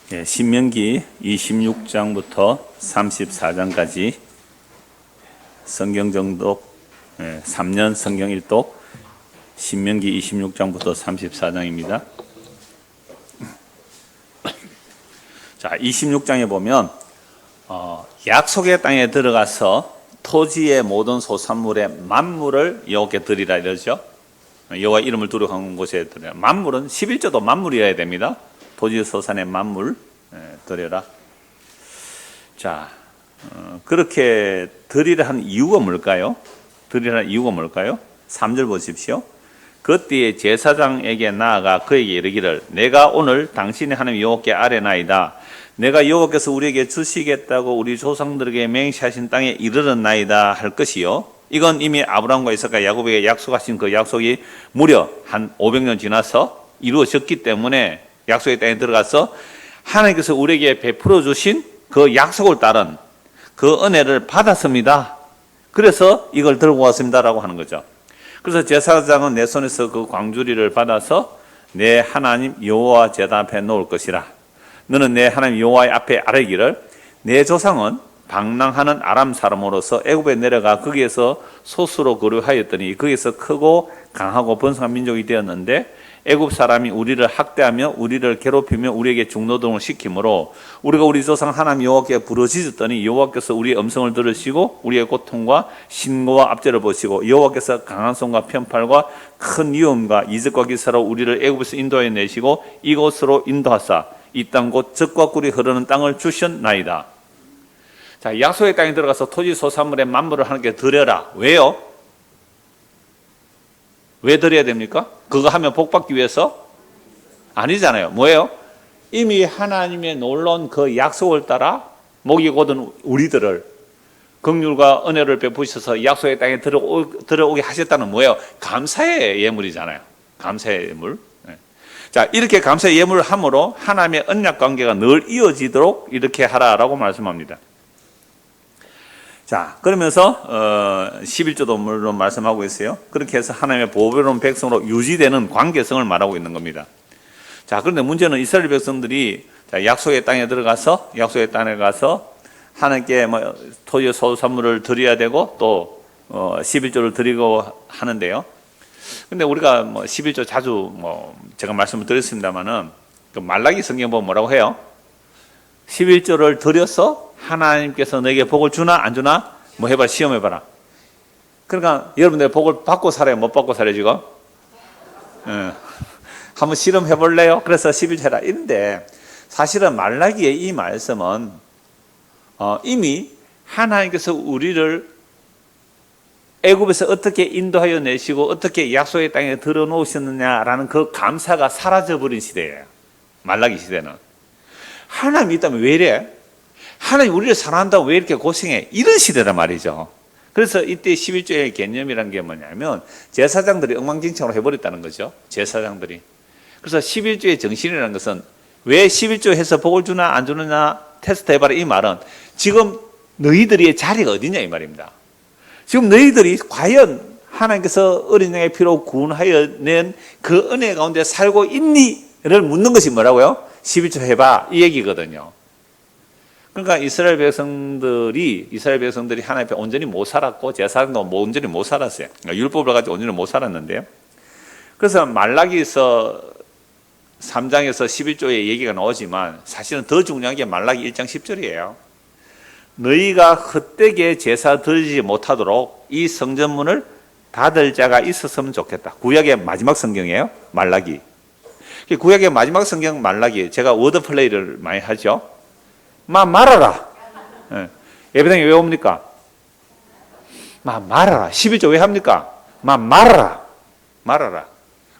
신명기 26장부터 34장까지 성경 정독 3년 성경 일독 신명기 26장부터 34장입니다. 자, 26장에 보면 약속의 땅에 들어가서 토지의 모든 소산물의 만물을 여호와께 드리라 이러죠. 여호와 이름을 두려 한 곳에 드리라. 만물은 11조도 만물이어야 됩니다. 토지 소산의 만물 드려라. 자, 그렇게 드리라 한 이유가 뭘까요? 드리라 한 이유가 뭘까요? 3절 보십시오. 그때에 제사장에게 나아가 그에게 이르기를 내가 오늘 당신의 하나님 여호와께 아뢰나이다. 내가 여호와께서 우리에게 주시겠다고 우리 조상들에게 맹세하신 땅에 이르렀나이다 할 것이요. 이건 이미 아브라함과 이삭과 야곱에게 약속하신 그 약속이 무려 한 500년 지나서 이루어졌기 때문에 약속의 땅에 들어가서 하나님께서 우리에게 베풀어 주신 그 약속을 따른 그 은혜를 받았습니다. 그래서 이걸 들고 왔습니다라고 하는 거죠. 그래서 제사장은 내 손에서 그 광주리를 받아서 내 하나님 여호와 제단 앞에 놓을 것이라. 너는 내 하나님 여호와의 앞에 아뢰기를 내 조상은 방랑하는 아람 사람으로서 애굽에 내려가 거기에서 소수로 거류하였더니 거기에서 크고 강하고 번성한 민족이 되었는데 애굽 사람이 우리를 학대하며 우리를 괴롭히며 우리에게 중노동을 시키므로 우리가 우리 조상 하나님 여호와께 부르짖었더니 여호와께서 우리의 음성을 들으시고 우리의 고통과 신고와 압제를 보시고 여호와께서 강한 손과 편팔과 큰 위험과 이적과 기사로 우리를 애굽에서 인도하여 내시고 이곳으로 인도하사 이 땅 곧 젖과 꿀이 흐르는 땅을 주셨나이다. 자, 약속의 땅에 들어가서 토지 소산물의 만물을 하나님께 드려라. 왜요? 왜 드려야 됩니까? 그거 하면 복 받기 위해서? 아니잖아요. 뭐예요? 이미 하나님의 놀라운 그 약속을 따라 목이 곧은 우리들을 긍휼과 은혜를 베푸셔서 약속의 땅에 들어오게 하셨다는 뭐예요? 감사의 예물이잖아요. 감사의 예물. 자, 이렇게 감사의 예물을 함으로 하나님의 언약 관계가 늘 이어지도록 이렇게 하라라고 말씀합니다. 자, 그러면서 11조도 물론 말씀하고 있어요. 그렇게 해서 하나님의 보배로운 백성으로 유지되는 관계성을 말하고 있는 겁니다. 자, 그런데 문제는 이스라엘 백성들이 약속의 땅에 들어가서 하나님께 토지 소산물을 드려야 되고 또 11조를 드리고 하는데요. 근데 우리가 11조 자주 제가 말씀을 드렸습니다만은 그 말라기 성경 보면 뭐라고 해요? 11조를 드려서 하나님께서 너에게 복을 주나 안 주나? 뭐 해봐라, 시험해봐라. 그러니까 여러분들 복을 받고 살아요? 못 받고 살아요 지금? 한번 실험해볼래요? 그래서 11조 해라. 이런데 사실은 말라기의 이 말씀은 이미 하나님께서 우리를 애굽에서 어떻게 인도하여 내시고 어떻게 약속의 땅에 들어놓으셨느냐라는 그 감사가 사라져버린 시대예요. 말라기 시대는. 하나님이 있다면 왜 이래? 하나님 우리를 사랑한다고 왜 이렇게 고생해? 이런 시대란 말이죠. 그래서 이때 11조의 개념이라는 게 뭐냐면 제사장들이 엉망진창으로 해버렸다는 거죠. 제사장들이. 그래서 11조의 정신이라는 것은 왜 11조 해서 복을 주나 안 주느냐 테스트 해봐라 이 말은 지금 너희들의 자리가 어디냐 이 말입니다. 지금 너희들이 과연 하나님께서 어린 양의 피로 구원하여 낸 그 은혜 가운데 살고 있니?를 묻는 것이 뭐라고요? 11조 해봐 이 얘기거든요. 그러니까 이스라엘 백성들이 하나님 앞에 온전히 못 살았고 제사장도 온전히 못 살았어요. 그러니까 율법을 가지고 온전히 못 살았는데요. 그래서 말라기서 3장에서 11조의 얘기가 나오지만 사실은 더 중요한 게 말라기 1장 10절이에요. 너희가 헛되게 제사 드리지 못하도록 이 성전문을 닫을 자가 있었으면 좋겠다. 구약의 마지막 성경이에요. 말라기. 구약의 마지막 성경 말라기. 제가 워드플레이를 많이 하죠. 말아라. 예배당에 왜 옵니까? 말아라. 11조 왜 합니까? 말아라. 말아라.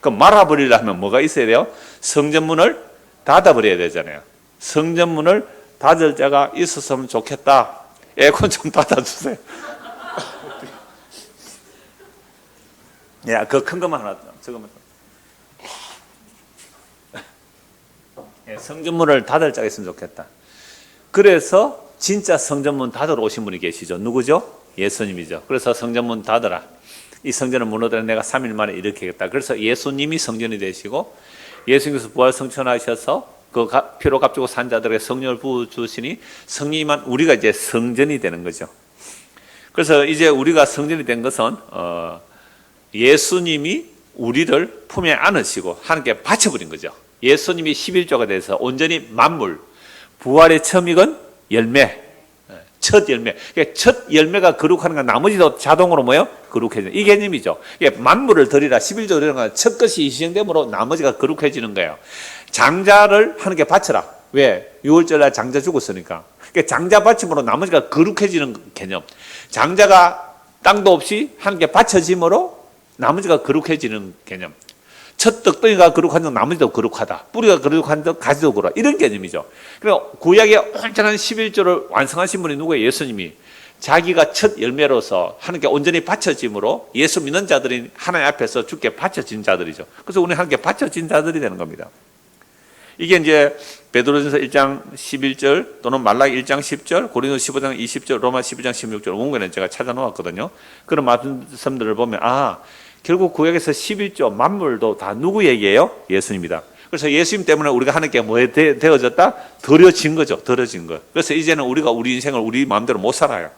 그럼 말아버리려 하면 뭐가 있어야 돼요? 성전문을 닫아버려야 되잖아요. 성전문을 닫을 자가 있었으면 좋겠다. 에어컨 좀 닫아주세요. 야, 그 큰 것만 하나, 저거만. 성전문을 닫을 자가 있으면 좋겠다. 그래서 진짜 성전문 닫으러 오신 분이 계시죠. 누구죠? 예수님이죠. 그래서 성전문 닫으라. 이 성전을 무너뜨려 내가 3일 만에 일으키겠다. 그래서 예수님이 성전이 되시고 예수님께서 부활 성천하셔서 그 피로 값주고 산 자들에게 성령을 부어 주시니 성령이만 우리가 이제 성전이 되는 거죠. 그래서 이제 우리가 성전이 된 것은 예수님이 우리를 품에 안으시고 하나님께 바쳐버린 거죠. 예수님이 11조가 돼서 온전히 만물, 부활의 처음 익은 열매, 첫 열매. 첫 열매가 거룩하는 건 나머지도 자동으로 뭐예요? 거룩해지는 이 개념이죠. 만물을 드리라 11조 드리는 건 첫 것이 희생됨으로 나머지가 거룩해지는 거예요. 장자를 하나님께 바쳐라. 왜? 6월절날 장자 죽었으니까. 장자 바침으로 나머지가 거룩해지는 개념. 장자가 땅도 없이 하나님께 바쳐짐으로 나머지가 거룩해지는 개념. 첫 떡덩이가 거룩한 나머지도 거룩하다. 뿌리가 거룩한 가지도 거룩하다. 이런 개념이죠. 그리고 구약의 온전한 11조를 완성하신 분이 누구예요? 예수님이. 자기가 첫 열매로서 하나님께 온전히 바쳐짐으로 예수 믿는 자들이 하나님 앞에서 주께 바쳐진 자들이죠. 그래서 우리는 하나님께 바쳐진 자들이 되는 겁니다. 이게 이제 베드로전서 1장 11절 또는 말라기 1장 10절, 고린도서 15장 20절, 로마 12장 16절 원문에는 제가 찾아놓았거든요. 그런 말씀들을 보면 결국 구약에서 11조 만물도 다 누구 얘기예요? 예수님이다. 그래서 예수님 때문에 우리가 하나님께 뭐 되어졌다? 드려진 거죠. 드려진 거. 그래서 이제는 우리가 우리 인생을 우리 마음대로 못 살아요.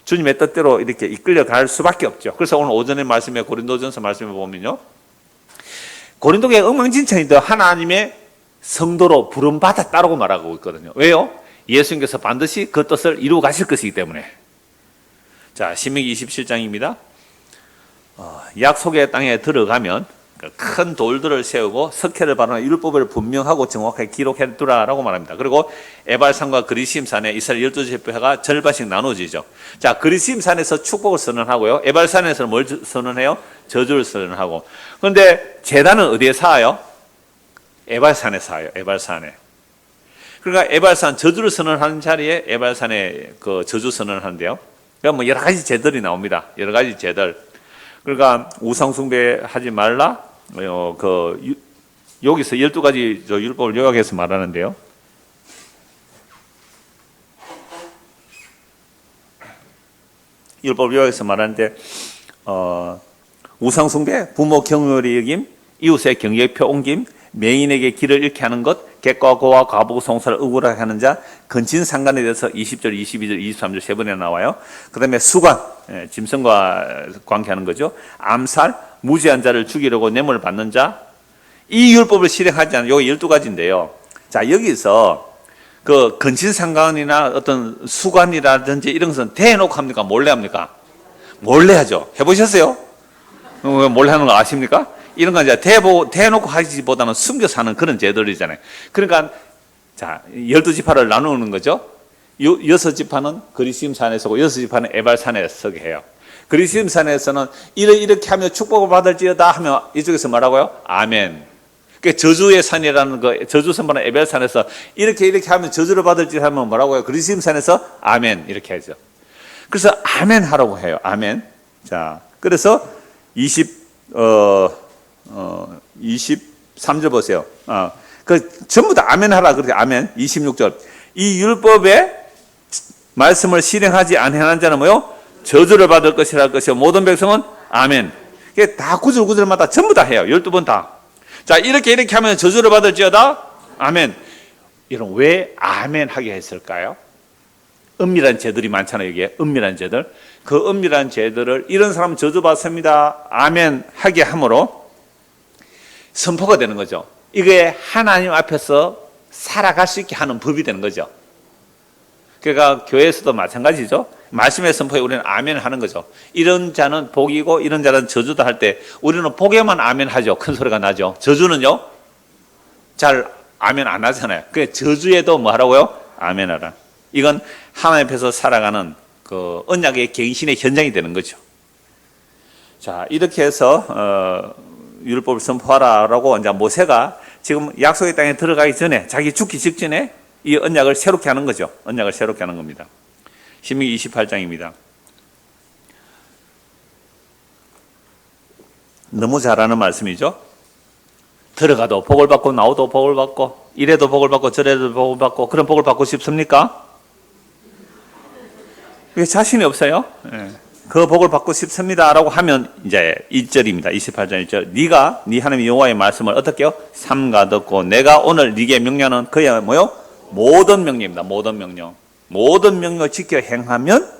주님의 뜻대로 이렇게 이끌려 갈 수밖에 없죠. 그래서 오늘 오전에 말씀에 고린도전서 말씀에 보면요. 고린도교회 엉망진창인데 하나님의 성도로 부름받았다라고 말하고 있거든요. 왜요? 예수님께서 반드시 그 뜻을 이루어 가실 것이기 때문에. 자, 신명기 27장입니다. 약속의 땅에 들어가면 큰 돌들을 세우고 석회를 바르는 율법을 분명하고 정확하게 기록해 두라라고 말합니다. 그리고 에발산과 그리심산에 이스라엘 12지파가 절반씩 나눠지죠. 자, 그리심산에서 축복을 선언하고요. 에발산에서는 뭘 선언해요? 저주를 선언하고. 그런데 제단은 어디에 쌓아요? 에발산에 쌓아요. 에발산에. 그러니까 에발산 저주를 선언하는 자리에 에발산에 그 저주 선언을 하는데요. 그러니까 뭐 여러 가지 제들이 나옵니다. 여러 가지 제들. 그러니까 우상 숭배하지 말라. 여기서 12가지 율법을 요약해서 말하는데요. 율법을 요약해서 말하는데 우상 숭배, 부모 경멸이 여김, 이웃의 경계표 옮김, 맹인에게 길을 잃게 하는 것, 객과 고와 과부 송사를 억울하게 하는 자, 근친 상간에 대해서 20절, 22절, 23절 세 번이나 나와요. 그 다음에 수관, 짐승과 관계하는 거죠. 암살, 무지한 자를 죽이려고 뇌물을 받는 자, 이 율법을 실행하지 않는 요거 12가지인데요. 자, 여기서 그 근친 상간이나 어떤 수관이라든지 이런 것은 대놓고 합니까? 몰래 합니까? 몰래 하죠. 해보셨어요? 몰래 하는 거 아십니까? 이런 건 이제 대놓고 하기보다는 숨겨서 하는 그런 제도이잖아요. 그러니까, 자, 12지파를 나누는 거죠. 6지파는 그리심산에 서고 6지파는 에발산에 서게 해요. 그리심산에서는 이렇게 하며 축복을 받을지어다 하면 이쪽에서 뭐라고요? 아멘. 그 저주의 산이라는 거, 저주 선포는 에발산에서 이렇게 하면 저주를 받을지 하면 뭐라고요? 그리심산에서 아멘. 이렇게 하죠. 그래서 아멘 하라고 해요. 아멘. 자, 그래서 23절 보세요. 전부 다 아멘 하라. 그렇게 아멘. 26절. 이 율법의 말씀을 실행하지 아니하는 자는 뭐요? 저주를 받을 것이라 할 것이요. 모든 백성은 아멘. 이게 다 구절마다 전부 다 해요. 12번 다. 자, 이렇게 하면 저주를 받을지어다. 아멘. 여러분, 왜 아멘 하게 했을까요? 은밀한 죄들이 많잖아요. 여기에 은밀한 죄들. 그 은밀한 죄들을 이런 사람 저주받습니다. 아멘 하게 함으로 선포가 되는 거죠. 이게 하나님 앞에서 살아갈 수 있게 하는 법이 되는 거죠. 그러니까 교회에서도 마찬가지죠. 말씀의 선포에 우리는 아멘 하는 거죠. 이런 자는 복이고 이런 자는 저주다 할 때 우리는 복에만 아멘 하죠. 큰 소리가 나죠. 저주는요, 잘 아멘 안 하잖아요. 그 저주에도 뭐 하라고요? 아멘 하라. 이건 하나님 앞에서 살아가는 그 언약의 갱신의 현장이 되는 거죠. 자, 이렇게 해서 율법을 선포하라라고 이제 모세가 지금 약속의 땅에 들어가기 전에 자기 죽기 직전에 이 언약을 새롭게 하는 거죠. 언약을 새롭게 하는 겁니다. 신명기 28장입니다. 너무 잘하는 말씀이죠. 들어가도 복을 받고 나오도 복을 받고 이래도 복을 받고 저래도 복을 받고 그런 복을 받고 싶습니까? 왜 자신이 없어요? 네. 그 복을 받고 싶습니다라고 하면 이제 1절입니다. 28절 1절. 네가 네 하나님 여호와의 말씀을 어떻게 해요? 삼가 듣고 내가 오늘 네게 명령하는 그의 뭐요? 모든 명령입니다. 모든 명령. 모든 명령을 지켜 행하면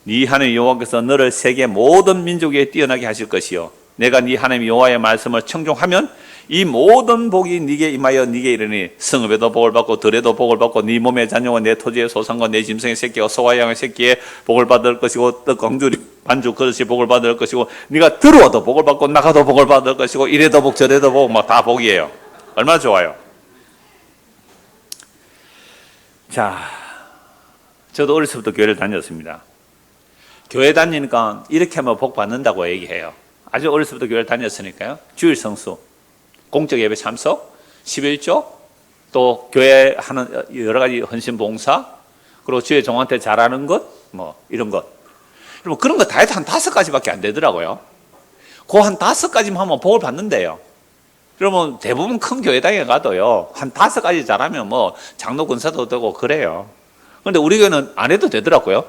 네 하나님 여호와께서 너를 세계 모든 민족에 뛰어나게 하실 것이요. 내가 네 하나님 여호와의 말씀을 청종하면 이 모든 복이 네게 임하여 네게 이르니 성읍에도 복을 받고 들에도 복을 받고 네 몸의 자녀와 내 토지의 소산과 내 짐승의 새끼와 소와 양의 새끼에 복을 받을 것이고 떡 광주리 반죽 그릇이 복을 받을 것이고 네가 들어와도 복을 받고 나가도 복을 받을 것이고 이래도 복 저래도 복 막 다 복이에요. 얼마나 좋아요. 자, 저도 어렸을 때부터 교회를 다녔습니다. 교회 다니니까 이렇게 하면 복 받는다고 얘기해요. 아주 어렸을 때부터 교회를 다녔으니까요. 주일 성수, 공적 예배 참석, 11조, 또 교회 하는 여러 가지 헌신 봉사, 그리고 주의 종한테 잘하는 것, 뭐 이런 것. 그리고 그런 거 다 해도 한 5가지밖에 안 되더라고요. 그 한 5가지만 하면 복을 받는데요. 그러면 대부분 큰 교회당에 가도요, 한 5가지 잘하면 뭐 장로 권사도 되고 그래요. 그런데 우리 교회는 안 해도 되더라고요.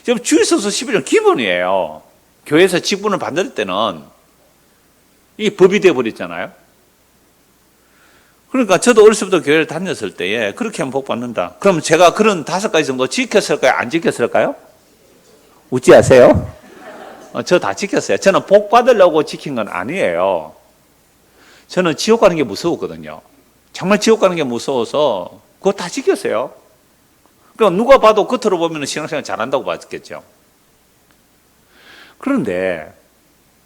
지금 주일 성수 11조 기본이에요. 교회에서 직분을 받을 때는 이게 법이 되어버렸잖아요. 그러니까 저도 어렸을 때부터 교회를 다녔을 때에 그렇게 하면 복 받는다. 그럼 제가 그런 5가지 정도 지켰을까요? 안 지켰을까요? 웃지 마세요. 저 다 지켰어요. 저는 복 받으려고 지킨 건 아니에요. 저는 지옥 가는 게 무서웠거든요. 정말 지옥 가는 게 무서워서 그거 다 지켰어요. 그러니까 누가 봐도 겉으로 보면 신앙생활 잘한다고 봤겠죠. 그런데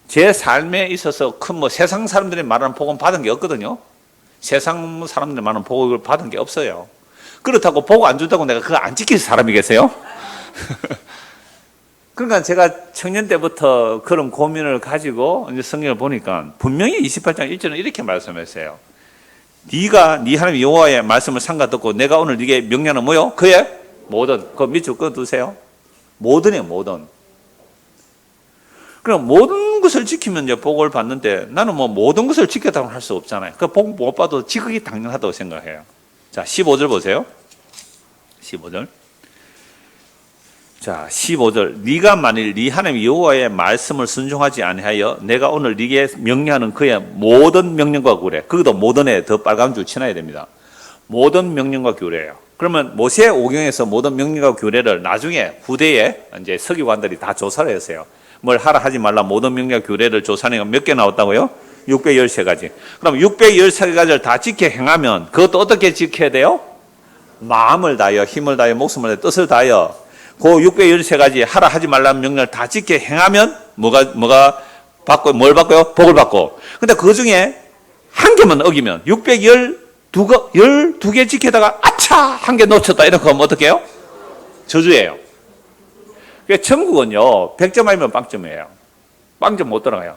제 삶에 있어서 큰 뭐 세상 사람들이 말하는 복은 받은 게 없거든요. 세상 사람들이 말하는 복을 받은 게 없어요. 그렇다고 복 안 준다고 내가 그거 안 지킬 사람이 계세요? 그러니까 제가 청년 때부터 그런 고민을 가지고 이제 성경을 보니까 분명히 28장 1절은 이렇게 말씀했어요. 네가 네 하나님 여호와의 말씀을 삼가 듣고 내가 오늘 네게 명령하는 뭐요? 그의 모든, 그 밑줄 끊어두세요. 모든이에요, 모든. 그럼 모든 것을 지키면 이제 복을 받는데 나는 뭐 모든 것을 지켰다고 할 수 없잖아요. 그 복 못 받아도 지극히 당연하다고 생각해요. 자, 15절 보세요. 15절. 자, 15절. 네가 만일 네 하나님 여호와의 말씀을 순종하지 아니하여 내가 오늘 네게 명령하는 그의 모든 명령과 규례. 그것도 모든에 더 빨간 줄 치놔야 됩니다. 모든 명령과 규례예요. 그러면 모세 오경에서 모든 명령과 규례를 나중에 후대에 이제 서기관들이 다 조사를 했어요. 뭘 하라 하지 말라 모든 명령과 규례를 조사하니까 몇 개 나왔다고요? 613가지. 그럼 613가지를 다 지켜 행하면 그것도 어떻게 지켜야 돼요? 마음을 다하여 힘을 다하여 목숨을 다하여 뜻을 다하여 그 613가지 하라 하지 말라는 명령을 다 지켜 행하면 뭐가 받고 뭘 받고요? 복을 받고. 근데 그 중에 한 개만 어기면 612개 지키다가 아차! 한 개 놓쳤다 이렇게 하면 어떻게 해요? 저주예요. 그러니까 천국은요 100점 아니면 빵점이에요. 빵점 못 들어가요.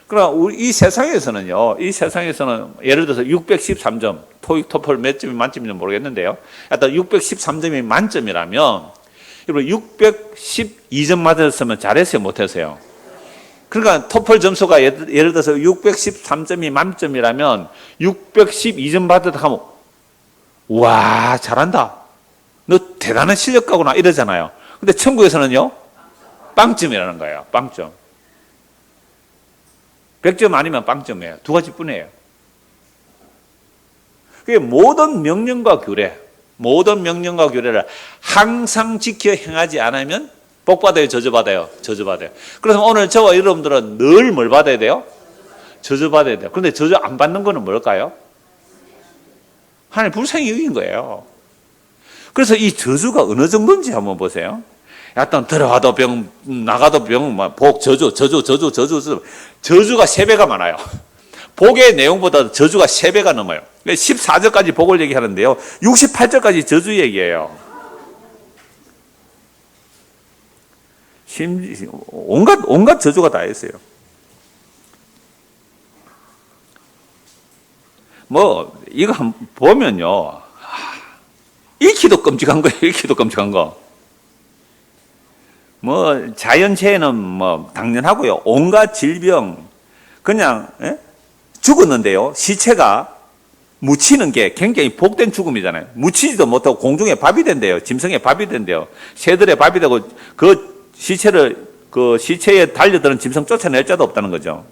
그러나 우리 이 세상에서는요, 이 세상에서는 예를 들어서 613점, 토익, 토플 몇 점이 만점인지 모르겠는데요. 하여튼 613점이 만점이라면, 여러분 612점 맞았으면 잘했어요, 못했어요? 그러니까 토플 점수가 예를 들어서 613점이 만점이라면 612점 받았다 하면, 와, 잘한다. 너 대단한 실력가구나 이러잖아요. 근데 천국에서는요, 빵점이라는 거예요, 빵점. 100점 아니면 빵점이에요. 2가지뿐이에요. 그게 모든 명령과 규례, 모든 명령과 규례를 항상 지켜 행하지 않으면 복 받아요, 저주 받아요? 저주 받아요. 그래서 오늘 저와 여러분들은 늘 뭘 받아야 돼요? 저주 받아야 돼요. 그런데 저주 안 받는 거는 뭘까요? 하나님 불쌍히 여긴 거예요. 그래서 이 저주가 어느 정도인지 한번 보세요. 하여튼 들어가도 병, 나가도 병, 복, 저주가 3배가 많아요. 복의 내용보다 저주가 3배가 넘어요. 14절까지 복을 얘기하는데요. 68절까지 저주 얘기해요. 온갖 저주가 다 있어요. 뭐, 이거 한번 보면요. 읽기도 끔찍한 거예요, 읽기도 끔찍한 거. 뭐 자연재해는 뭐 당연하고요. 온갖 질병 그냥 죽었는데요. 시체가 묻히는 게 굉장히 복된 죽음이잖아요. 묻히지도 못하고 공중에 밥이 된대요. 짐승에 밥이 된대요. 새들의 밥이 되고 그 시체에 달려드는 짐승 쫓아낼 자도 없다는 거죠.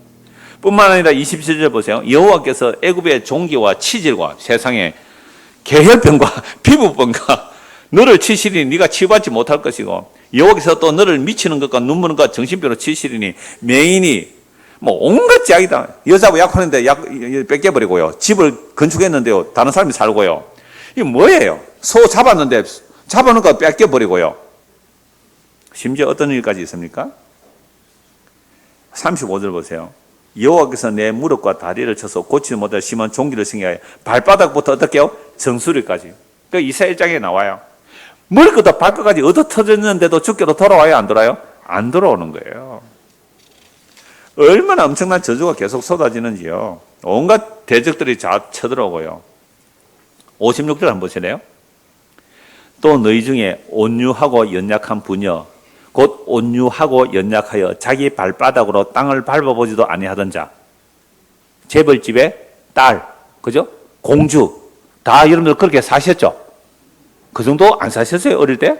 뿐만 아니라 27절 보세요. 여호와께서 애굽의 종기와 치질과 세상에 계혈병과 피부병과 너를 치시리니 네가 치유받지 못할 것이고, 여호와께서 또 너를 미치는 것과 눈물과 정신병으로 치시리니 맹인이 뭐 온갖 제약이다. 여자하고 약혼했는데 약 뺏겨버리고요. 집을 건축했는데요, 다른 사람이 살고요. 이게 뭐예요? 소 잡았는데 잡아놓은 거 뺏겨버리고요. 심지어 어떤 일까지 있습니까? 35절 보세요. 여호와께서 내 무릎과 다리를 쳐서 고치지 못할 심한 종기를 생겨하여 발바닥부터 어떻게 해요? 정수리까지. 그 이사야 1장에 나와요. 머리부터 발끝까지 얻어 터졌는데도 죽게도 돌아와요? 안 돌아요? 안 돌아오는 거예요. 얼마나 엄청난 저주가 계속 쏟아지는지요. 온갖 대적들이 쳐들어오고요. 56절 한번 보시래요. 또 너희 중에 온유하고 연약한 부녀, 곧 온유하고 연약하여 자기 발바닥으로 땅을 밟아보지도 아니하던 자, 재벌집의 딸, 그죠? 공주, 다 여러분들 그렇게 사셨죠? 그 정도 안 사셨어요, 어릴 때?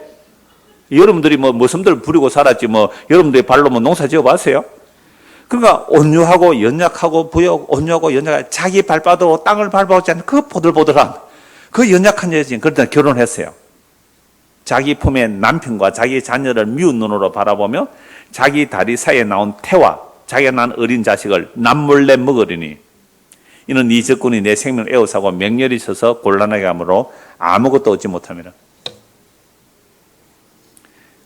여러분들이 뭐 머슴들 부리고 살았지, 뭐 여러분들이 발로 뭐 농사 지어 봤어요? 그러니까 온유하고 연약하고 부역, 온유하고 연약하여 자기 발바닥으로 땅을 밟아보지 않는 그 보들보들한 그 연약한 여인, 그러다 결혼했어요. 자기 품의 남편과 자기 자녀를 미운 눈으로 바라보며 자기 다리 사이에 나온 태와 자기가 낳은 어린 자식을 남몰래 먹으리니 이는 네 적군이 내 생명을 에워싸고 맹렬히 있어서 곤란하게 하므로 아무것도 얻지 못함이라.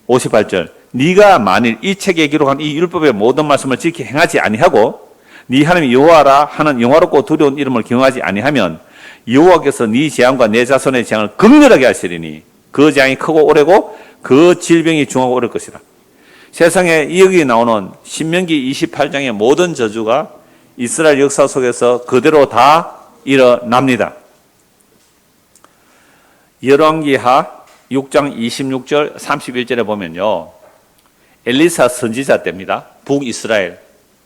58절 네가 만일 이 책에 기록한 이 율법의 모든 말씀을 지키 행하지 아니하고 네 하나님 여호와라 하는 영화롭고 두려운 이름을 경외하지 아니하면 여호와께서 네 재앙과 내 자손의 재앙을 극렬하게 하시리니 그 재앙이 크고 오래고 그 질병이 중하고 오를 것이라. 세상에 여기 나오는 신명기 28장의 모든 저주가 이스라엘 역사 속에서 그대로 다 일어납니다. 열왕기하 6장 26절 31절에 보면요, 엘리사 선지자 때입니다. 북이스라엘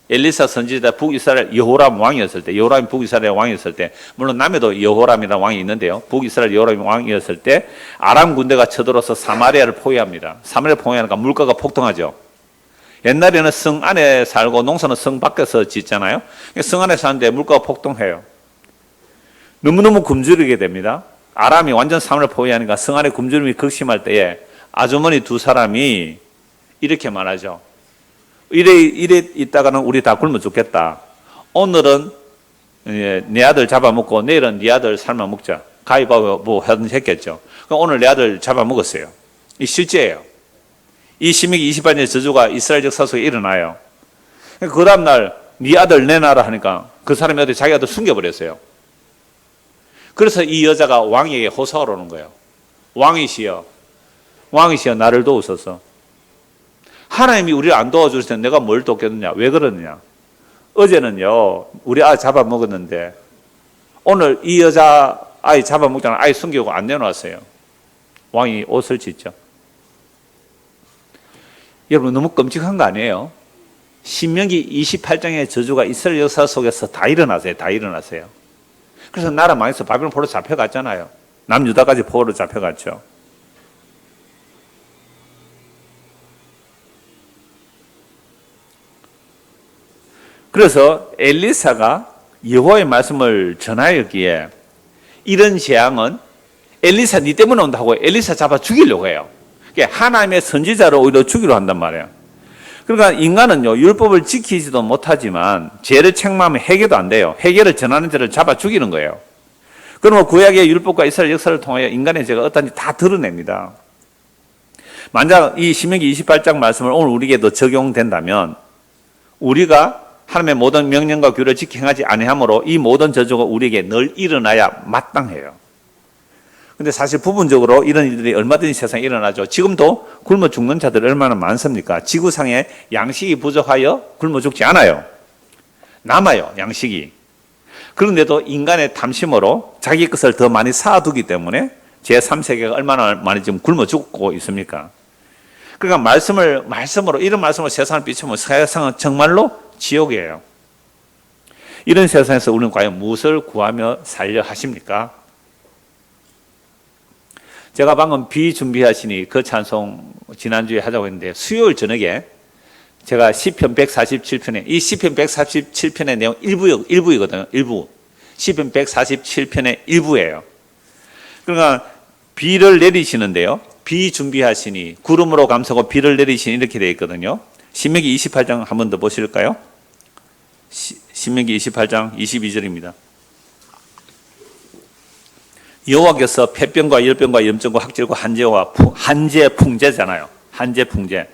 엘리사 선지자 북이스라엘 여호람 왕이었을 때, 여호람이 북이스라엘 왕이었을 때, 물론 남에도 여호람이라는 왕이 있는데요, 북이스라엘 여호람이 왕이었을 때 아람 군대가 쳐들어서 사마리아를 포위합니다. 사마리아를 포위하니까 물가가 폭등하죠. 옛날에는 성 안에 살고 농사는 성 밖에서 짓잖아요. 성 안에 사는데 물가가 폭등해요. 너무너무 굶주리게 됩니다. 아람이 완전 사마리아를 포위하니까 성 안에 굶주림이 극심할 때에 아주머니 두 사람이 이렇게 말하죠. 이래 있다가는 우리 다 굶어 죽겠다. 오늘은 내 아들 잡아먹고 내일은 네 아들 삶아 먹자. 가위바위보 하든지 했겠죠. 그럼 오늘 내 아들 잡아먹었어요. 이 실제예요. 이 신명기 28년의 저주가 이스라엘 역사 속에 일어나요. 그 다음날 네 아들 내놔라 하니까 그 사람이 어디 자기 아들 숨겨버렸어요. 그래서 이 여자가 왕에게 호소하러 오는 거예요. 왕이시여 나를 도우소서. 하나님이 우리를 안 도와줄 때 내가 뭘 돕겠느냐? 왜 그러느냐? 어제는요, 우리 아이 잡아먹었는데 오늘 이 여자 아이 잡아먹잖아. 아이 숨기고 안 내놓았어요. 왕이 옷을 찢죠. 여러분 너무 끔찍한 거 아니에요? 신명기 28장의 저주가 이스라엘 역사 속에서 다 일어나세요. 다 일어나세요. 그래서 나라 망해서 바벨론 포로 잡혀갔잖아요. 남유다까지 포로 잡혀갔죠. 그래서 엘리사가 여호와의 말씀을 전하였기에 이런 재앙은 엘리사 니 때문에 온다고 엘리사 잡아 죽이려고 해요. 하나님의 선지자를 오히려 죽이려 한단 말이에요. 그러니까 인간은요, 율법을 지키지도 못하지만 죄를 책망하면 해결도 안 돼요. 해결을 전하는 자를 잡아 죽이는 거예요. 그러면 구약의 율법과 이스라엘 역사를 통하여 인간의 죄가 어떤지 다 드러냅니다. 만약 이 신명기 28장 말씀을 오늘 우리에게도 적용된다면 우리가 하나님의 모든 명령과 규례를 지키 행하지 아니하므로 이 모든 저주가 우리에게 늘 일어나야 마땅해요. 근데 사실 부분적으로 이런 일들이 얼마든지 세상에 일어나죠. 지금도 굶어 죽는 자들이 얼마나 많습니까? 지구상에 양식이 부족하여 굶어 죽지 않아요. 남아요, 양식이. 그런데도 인간의 탐심으로 자기 것을 더 많이 쌓아두기 때문에 제3세계가 얼마나 많이 지금 굶어 죽고 있습니까? 그러니까 말씀으로 이런 말씀으로 세상을 비추면 세상은 정말로 지옥이에요. 이런 세상에서 우리는 과연 무엇을 구하며 살려 하십니까? 제가 방금 비 준비하시니 그 찬송 지난주에 하자고 했는데 수요일 저녁에 제가 시편 147편에 이 시편 147편의 내용 일부이거든요. 일부. 시편 147편의 일부예요. 그러니까 비를 내리시는데요. 비 준비하시니 구름으로 감싸고 비를 내리시니 이렇게 되어 있거든요. 신명기 28장 한 번 더 보실까요? 신명기 28장 22절입니다. 여호와께서 폐병과 열병과 염증과 학질과 한재 풍재잖아요. 한재 풍재.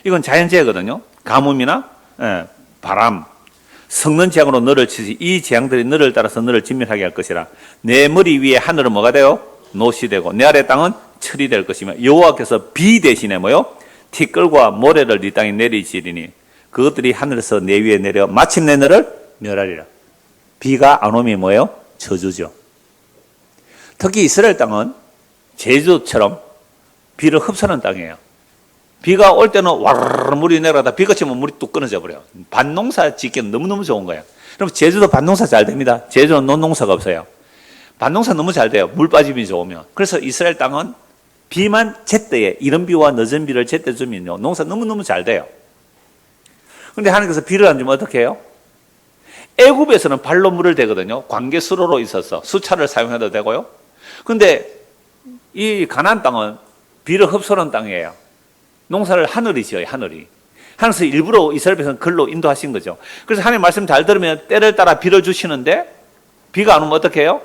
이건 자연재해거든요. 가뭄이나 바람, 섞는 재앙으로 너를 치시. 이 재앙들이 너를 따라서 너를 진멸하게 할 것이라. 내 머리 위에 하늘은 뭐가 돼요? 노시 되고 내 아래 땅은 철이 될 것이며 여호와께서 비 대신에 뭐요? 티끌과 모래를 네 땅에 내리시리니 그것들이 하늘에서 내 위에 내려 마침내 너를 멸하리라. 비가 안 오면 뭐예요? 저주죠. 특히 이스라엘 땅은 제주도처럼 비를 흡수하는 땅이에요. 비가 올 때는 와르르 물이 내려가다 비가 치면 물이 뚝 끊어져 버려요. 밭농사 짓기는 너무너무 좋은 거예요. 그럼 제주도 밭농사 잘 됩니다. 제주도는 논농사가 없어요. 밭농사 너무 잘 돼요. 물 빠짐이 좋으면. 그래서 이스라엘 땅은 비만 제때에 이른 비와 늦은 비를 제때 주면요 농사 너무너무 잘 돼요. 그런데 하나님께서 비를 안 주면 어떻게 해요? 애굽에서는 발로 물을 대거든요. 관계 수로로 있어서 수차를 사용해도 되고요. 그런데 이 가나안 땅은 비를 흡수하는 땅이에요. 농사를 하늘이 지어요. 하늘이. 하늘에서 일부러 이스라엘 백성 글로 인도하신 거죠. 그래서 하나님 말씀 잘 들으면 때를 따라 비를 주시는데 비가 안 오면 어떻게 해요?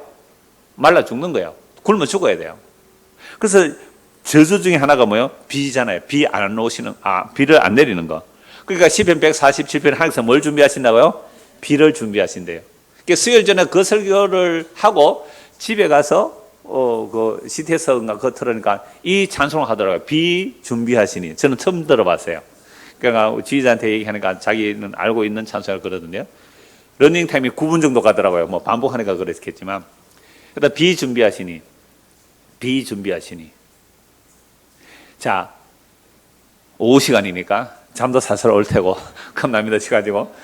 말라 죽는 거예요. 굶어 죽어야 돼요. 그래서 저주 중에 하나가 뭐예요? 비잖아요. 비를 안 내리는 거. 그러니까 시편 147편에 하나님께서 뭘 준비하신다고요? 비를 준비하신대요. 그러니까 수요일 전에 그 설교를 하고 집에 가서 그 CT에서인가 그거 들으니까 이 찬송을 하더라고요. 비 준비하시니. 저는 처음 들어봤어요. 그러니까 지휘자한테 얘기하니까 자기는 알고 있는 찬송을 그러던데요. 러닝타임이 9분 정도 가더라고요. 뭐 반복하니까 그랬겠지만. 그러다 비 준비하시니. 비 준비하시니. 자, 오후 시간이니까 잠도 살살 올 테고 겁납니다. 시간이고.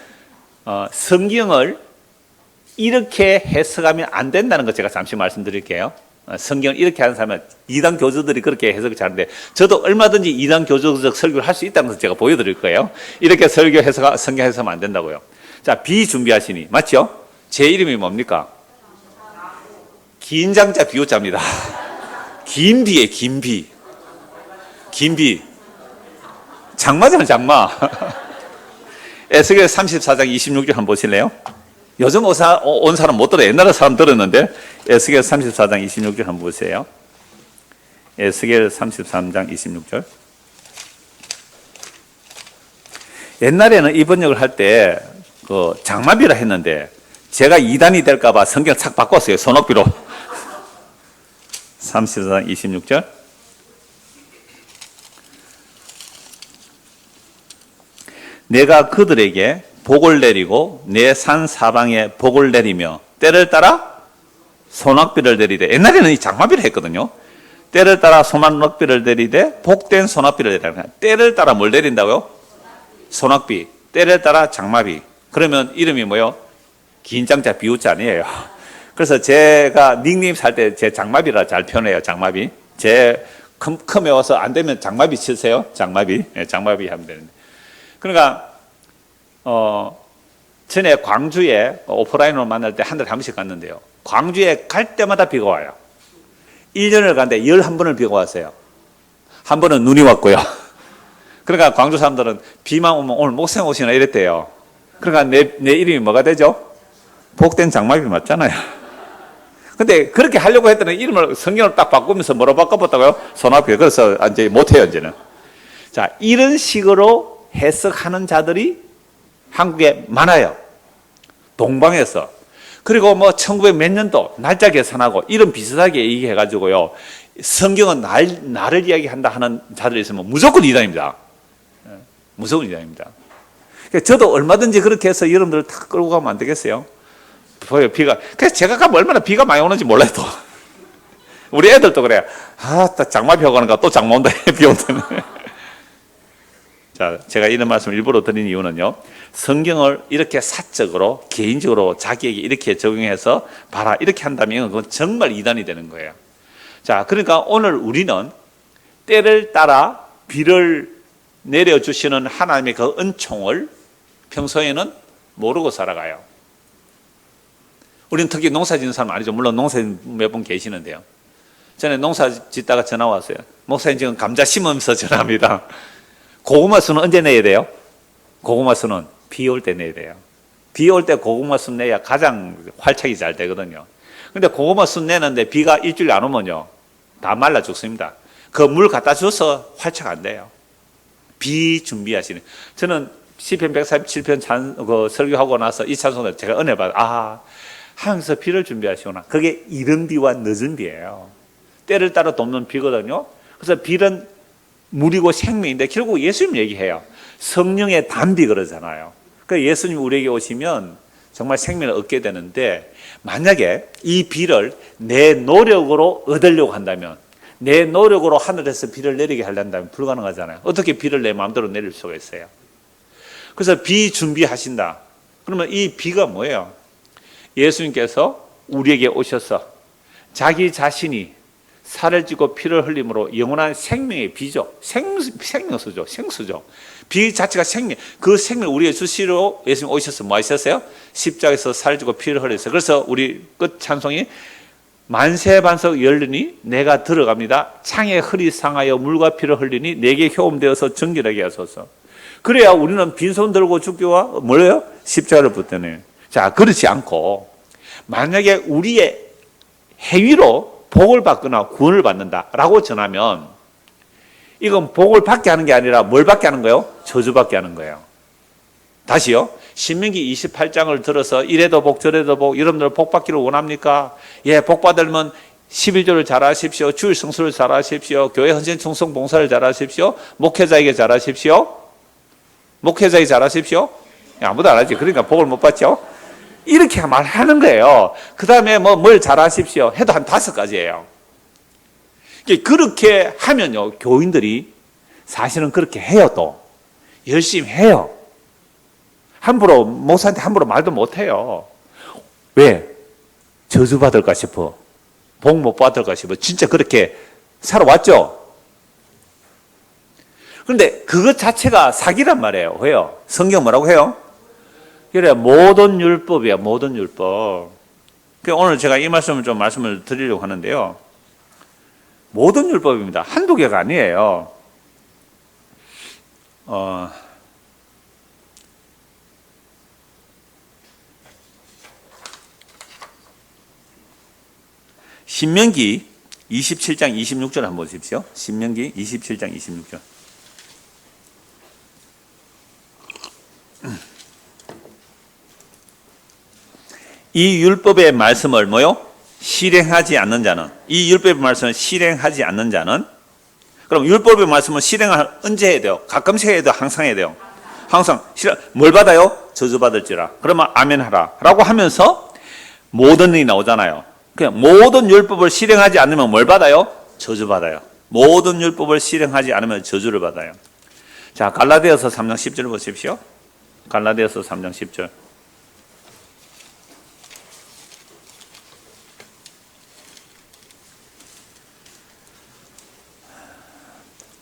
성경을 이렇게 해석하면 안 된다는 것 제가 잠시 말씀드릴게요. 성경을 이렇게 하는 사람은 이단 교주들이 그렇게 해석을 잘하는데 저도 얼마든지 이단 교주적 설교를 할 수 있다는 것을 제가 보여드릴 거예요. 이렇게 성경 해석하면 안 된다고요. 자, 비 준비하시니. 맞죠? 제 이름이 뭡니까? 긴 장자 비호자입니다. 긴 비에 긴 비. 긴 비. 장마잖아, 장마. 에스겔 34장 26절 한번 보실래요? 요즘 온 사람 못 들어요. 옛날에 사람 들었는데 에스겔 34장 26절 한번 보세요. 에스겔 33장 26절. 옛날에는 이 번역을 할 때 그 장마비라 했는데 제가 이단이 될까 봐 성경 착 바꿨어요. 손옥비로. 34장 26절. 내가 그들에게 복을 내리고 내 산 사방에 복을 내리며 때를 따라 소낙비를 내리되. 옛날에는 이 장마비를 했거든요. 때를 따라 소낙비를 내리되 복된 소낙비를 내리라. 때를 따라 뭘 내린다고요? 소낙비. 때를 따라 장마비. 그러면 이름이 뭐요? 긴 장자 비우자 아니에요. 그래서 제가 닉네임 살 때 제 장마비라 잘 표현해요. 장마비. 제 컴에 와서 안 되면 장마비 치세요. 장마비. 네, 장마비 하면 되는데. 그러니까 전에 광주에 오프라인으로 만날 때 한 달에 한 번씩 갔는데요. 광주에 갈 때마다 비가 와요. 1년을 갔는데 11번을 비가 왔어요. 한 번은 눈이 왔고요. 그러니까 광주 사람들은 비만 오면 오늘 목생 오시나 이랬대요. 그러니까 내 이름이 뭐가 되죠? 복된 장마비 맞잖아요. 근데 그렇게 하려고 했더니 이름을 성경을 딱 바꾸면서 뭐로 바꿔봤다고요? 소낙비. 그래서 이제 못해요, 이제는. 자, 이런 식으로 해석하는 자들이 한국에 많아요. 동방에서. 그리고 뭐 1900 몇 년도 날짜 계산하고 이런 비슷하게 얘기해가지고요. 성경은 나를 이야기한다 하는 자들이 있으면 무조건 이단입니다. 무조건 이단입니다. 저도 얼마든지 그렇게 해서 여러분들을 다 끌고 가면 안 되겠어요? 보여요, 비가. 그래서 제가 가면 얼마나 비가 많이 오는지 몰라요, 또. 우리 애들도 그래요. 딱 장마 비 오고 가는가 또 장마 온다, 비 온다. 자, 제가 이런 말씀을 일부러 드린 이유는요. 성경을 이렇게 사적으로, 개인적으로 자기에게 이렇게 적용해서 봐라, 이렇게 한다면 그건 정말 이단이 되는 거예요. 자, 그러니까 오늘 우리는 때를 따라 비를 내려주시는 하나님의 그 은총을 평소에는 모르고 살아가요. 우리는 특히 농사 짓는 사람 아니죠. 물론 농사 몇 분 계시는데요. 전에 농사 짓다가 전화 왔어요. 목사님 지금 감자 심으면서 전화합니다. 고구마 수는 언제 내야 돼요? 고구마 수는 비 올 때 내야 돼요. 비 올 때 고구마 수 내야 가장 활착이 잘 되거든요. 근데 고구마 수 내는데 비가 일주일 안 오면요, 다 말라 죽습니다. 그 물 갖다 줘서 활착 안 돼요. 비 준비하시는. 저는 시편 147편 그 설교하고 나서 이 찬송을 제가 은혜 받아, 하면서 비를 준비하시구나. 그게 이른 비와 늦은 비예요. 때를 따라 돕는 비거든요. 그래서 비는 물이고 생명인데 결국 예수님 얘기해요. 성령의 단비 그러잖아요. 그러니까 예수님 우리에게 오시면 정말 생명을 얻게 되는데, 만약에 이 비를 내 노력으로 얻으려고 한다면, 내 노력으로 하늘에서 비를 내리게 하려면 불가능하잖아요. 어떻게 비를 내 마음대로 내릴 수가 있어요? 그래서 비 준비하신다. 그러면 이 비가 뭐예요? 예수님께서 우리에게 오셔서 자기 자신이 살을 찌고 피를 흘림으로 영원한 생명의 비죠. 생명수죠. 생수죠. 비 자체가 생명. 그 생명을 우리에게 주시러 예수님 오셔서 뭐 하셨어요? 십자가에서 살을 찌고 피를 흘렸어요. 그래서 우리 끝 찬송이 만세반석 열리니 내가 들어갑니다. 창에 흘이 상하여 물과 피를 흘리니 내게 효험되어서 정결하게 하소서. 그래야 우리는 빈손 들고 죽기와 뭐예요? 십자가를 붙드네요. 자, 그렇지 않고 만약에 우리의 행위로 복을 받거나 구원을 받는다라고 전하면 이건 복을 받게 하는 게 아니라 뭘 받게 하는 거예요? 저주받게 하는 거예요. 다시요. 신명기 28장을 들어서 이래도 복 저래도 복, 여러분들 복 받기를 원합니까? 예, 복 받으면 11조를 잘하십시오. 주일 성수를 잘하십시오. 교회 헌신 충성 봉사를 잘하십시오. 목회자에게 잘하십시오. 목회자에게 잘하십시오. 아무도 안 하지. 그러니까 복을 못 받죠. 이렇게 말하는 거예요. 그 다음에 뭘 잘하십시오 해도 한 5가지예요. 그렇게 하면요, 교인들이 사실은 그렇게 해요. 또 열심히 해요. 함부로 목사한테 함부로 말도 못해요. 왜? 저주받을까 싶어. 복 못 받을까 싶어. 진짜 그렇게 살아왔죠. 그런데 그것 자체가 사기란 말이에요. 왜요? 성경 뭐라고 해요? 그래, 모든 율법이야. 모든 율법. 오늘 제가 이 말씀을 좀 말씀을 드리려고 하는데요, 모든 율법입니다. 한두 개가 아니에요. 신명기 27장 26절 한번 보십시오. 신명기 27장 26절. 이 율법의 말씀을 뭐요? 실행하지 않는 자는, 이 율법의 말씀을 실행하지 않는 자는, 그럼 율법의 말씀을 실행을 언제 해야 돼요? 가끔씩 해야 돼요? 항상 해야 돼요? 항상. 뭘 받아요? 저주받을지라. 그러면 아멘 하라 라고 하면서 모든 일이 나오잖아요. 그냥 모든 율법을 실행하지 않으면 뭘 받아요? 저주받아요. 모든 율법을 실행하지 않으면 저주를 받아요. 자, 갈라디아서 3장 10절 보십시오. 갈라디아서 3장 10절.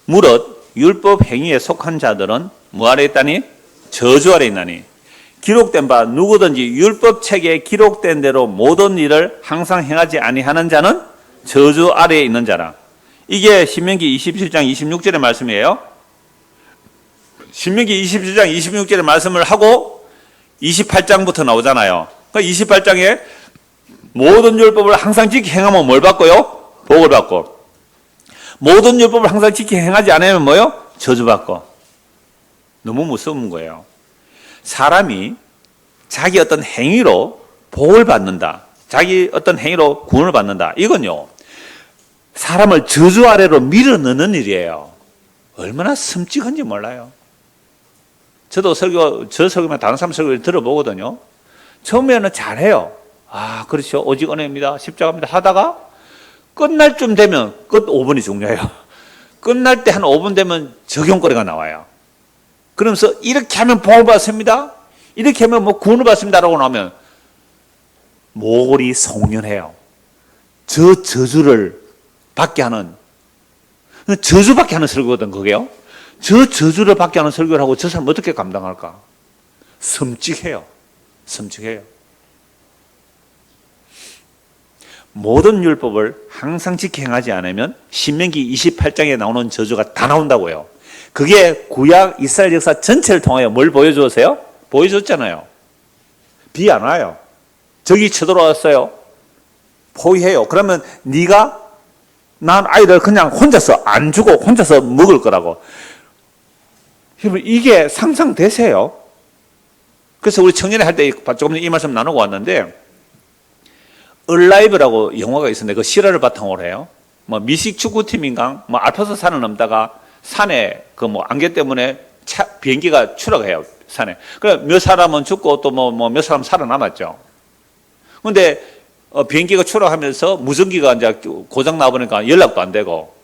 무릇 율법 행위에 속한 자들은 뭐 아래 있다니? 저주 아래 있나니. 기록된 바 누구든지 율법책에 기록된 대로 모든 일을 항상 행하지 아니하는 자는 저주 아래에 있는 자라. 이게 신명기 27장 26절의 말씀이에요. 신명기 27장 26절의 말씀을 하고 28장부터 나오잖아요. 그러니까 28장에 모든 율법을 항상 지키 행하면 뭘 받고요? 복을 받고. 모든 율법을 항상 지키 행하지 않으면 뭐요? 저주받고. 너무 무서운 거예요. 사람이 자기 어떤 행위로 복을 받는다, 자기 어떤 행위로 구원을 받는다, 이건요, 사람을 저주 아래로 밀어넣는 일이에요. 얼마나 섬찟한지 몰라요. 저도 저 설교만 다른 사람 설교를 들어보거든요. 처음에는 잘해요. 아, 그렇죠. 오직 은혜입니다. 십자가입니다. 하다가 끝날 쯤 되면, 끝 5분이 중요해요. 끝날 때 한 5분 되면 적용거리가 나와요. 그러면서 이렇게 하면 복을 받습니다. 이렇게 하면 뭐 구원을 받습니다라고 나오면 모골이 송연해요. 저 저주를 받게 하는, 저주받게 하는 설교거든, 그게요. 저 저주를 받게 하는 설교를 하고 저 사람 어떻게 감당할까? 섬찟해요. 섬찟해요. 모든 율법을 항상 지켜 행하지 않으면 신명기 28장에 나오는 저주가 다 나온다고요. 그게 구약 이스라엘 역사 전체를 통하여 뭘 보여주었어요? 보여줬잖아요. 비 안 와요. 적이 쳐들어왔어요. 포위해요. 그러면 네가 난 아이들 그냥 혼자서 안 주고 혼자서 먹을 거라고. 여러분 이게 상상되세요? 그래서 우리 청년회 할 때 조금 전에 이 말씀 나누고 왔는데 얼라이브라고 영화가 있었는데 그 실화를 바탕으로 해요. 뭐 미식 축구팀인가 뭐 알프스 산을 넘다가 산에 그 뭐 안개 때문에 비행기가 추락해요. 산에. 그래 몇 사람은 죽고 또 뭐 몇 사람 살아남았죠. 근데 비행기가 추락하면서 무전기가 이제 고장 나보니까 연락도 안 되고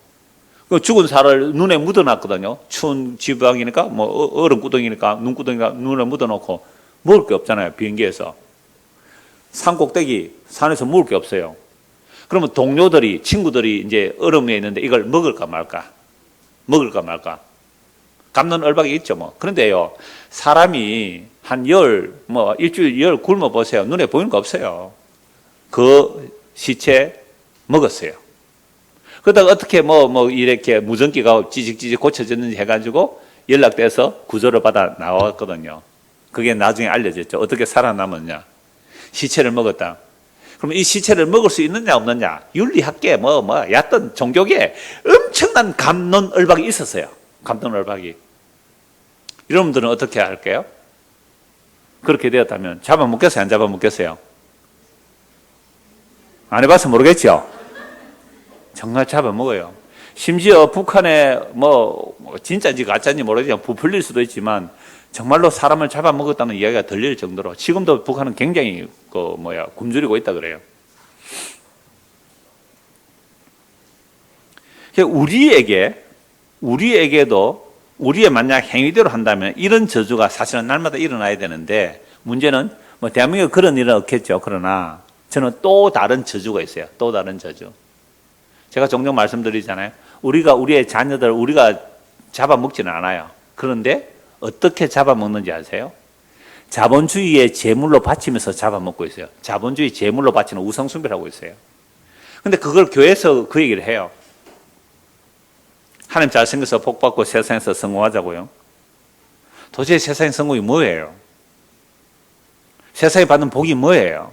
그 죽은 살을 눈에 묻어놨거든요. 추운 지방이니까 뭐 얼음 구덩이니까 눈구덩이가 눈에 묻어놓고 먹을 게 없잖아요. 비행기에서. 산 꼭대기 산에서 먹을 게 없어요. 그러면 동료들이 친구들이 이제 얼음 위에 있는데 이걸 먹을까 말까? 먹을까 말까? 감는 얼박이 있죠 뭐. 그런데요 사람이 한 일주일 열 굶어 보세요. 눈에 보이는 거 없어요. 그 시체 먹었어요. 그러다가 어떻게 이렇게 무전기가 찌직찌직 고쳐졌는지 해가지고 연락돼서 구조를 받아 나왔거든요. 그게 나중에 알려졌죠. 어떻게 살아남았냐. 시체를 먹었다. 그럼 이 시체를 먹을 수 있느냐 없느냐. 윤리학계 얕던 종교계 엄청난 감론 얼박이 있었어요. 감론 얼박이. 여러분들은 어떻게 할게요? 그렇게 되었다면 잡아먹겠어요? 안 잡아먹겠어요? 안 해봐서 모르겠죠? 정말 잡아먹어요. 심지어 북한에 진짜인지 가짜인지 모르겠지만 부풀릴 수도 있지만 정말로 사람을 잡아먹었다는 이야기가 들릴 정도로 지금도 북한은 굉장히 굶주리고 있다 그래요. 우리에게도 우리의 만약 행위대로 한다면 이런 저주가 사실은 날마다 일어나야 되는데 문제는 대한민국에 그런 일은 없겠죠. 그러나 저는 또 다른 저주가 있어요. 또 다른 저주. 제가 종종 말씀드리잖아요. 우리의 자녀들 우리가 잡아먹지는 않아요. 그런데 어떻게 잡아먹는지 아세요? 자본주의의 제물로 바치면서 잡아먹고 있어요. 자본주의 제물로 바치는 우상숭배를 하고 있어요. 근데 그걸 교회에서 그 얘기를 해요. 하나님 잘생겨서 복받고 세상에서 성공하자고요. 도대체 세상의 성공이 뭐예요? 세상에 받는 복이 뭐예요?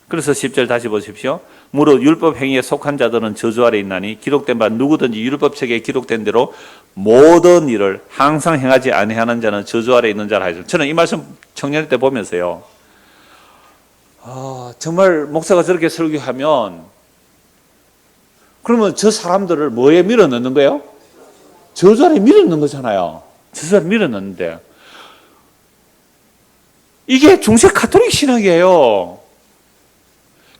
그래서 10절 다시 보십시오. 무릇 율법 행위에 속한 자들은 저주 아래 있나니 기록된 바 누구든지 율법책에 기록된 대로 모든 일을 항상 행하지 아니하는 자는 저주 아래 있는 자라 하죠. 저는 이 말씀 청년회 때 보면서요. 정말 목사가 저렇게 설교하면 그러면 저 사람들을 뭐에 밀어넣는 거예요? 저주 아래 밀어넣는 거잖아요. 저주 아래 밀어넣는데 이게 중세 가톨릭 신학이에요.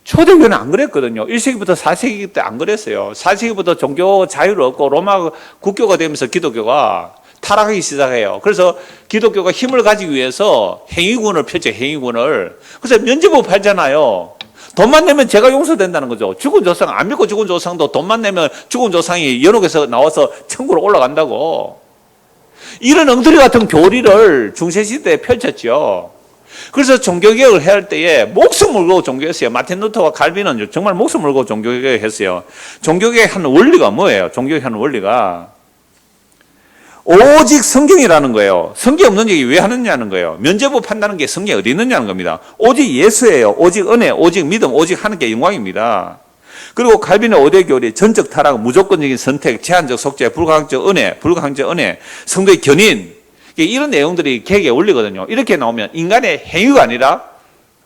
초대교회는 안 그랬거든요. 1세기부터 4세기 때 안 그랬어요. 4세기부터 종교 자유를 얻고 로마 국교가 되면서 기독교가 타락하기 시작해요. 그래서 기독교가 힘을 가지기 위해서 행위군을 펼쳐요. 행위군을. 그래서 면죄부 팔잖아요. 돈만 내면 죄가 용서된다는 거죠. 죽은 조상, 안 믿고 죽은 조상도 돈만 내면 죽은 조상이 연옥에서 나와서 천국으로 올라간다고. 이런 엉터리 같은 교리를 중세시대에 펼쳤죠. 그래서 종교개혁을 해야 할 때에 목숨 걸고 종교했어요. 마틴 루터와 칼빈은 정말 목숨 걸고 종교개혁을 했어요. 종교개혁 하는 원리가 뭐예요? 종교개혁 하는 원리가 오직 성경이라는 거예요. 성경 없는 얘기 왜 하느냐는 거예요. 면죄부 판다는 게 성경에 어디 있느냐는 겁니다. 오직 예수예요. 오직 은혜, 오직 믿음, 오직 하나님께 영광입니다. 그리고 칼빈의 5대 교리, 전적 타락, 무조건적인 선택, 제한적 속죄, 불가항적 은혜, 불가항적 은혜, 성도의 견인, 이런 내용들이 개혁의 원리거든요. 이렇게 나오면 인간의 행위가 아니라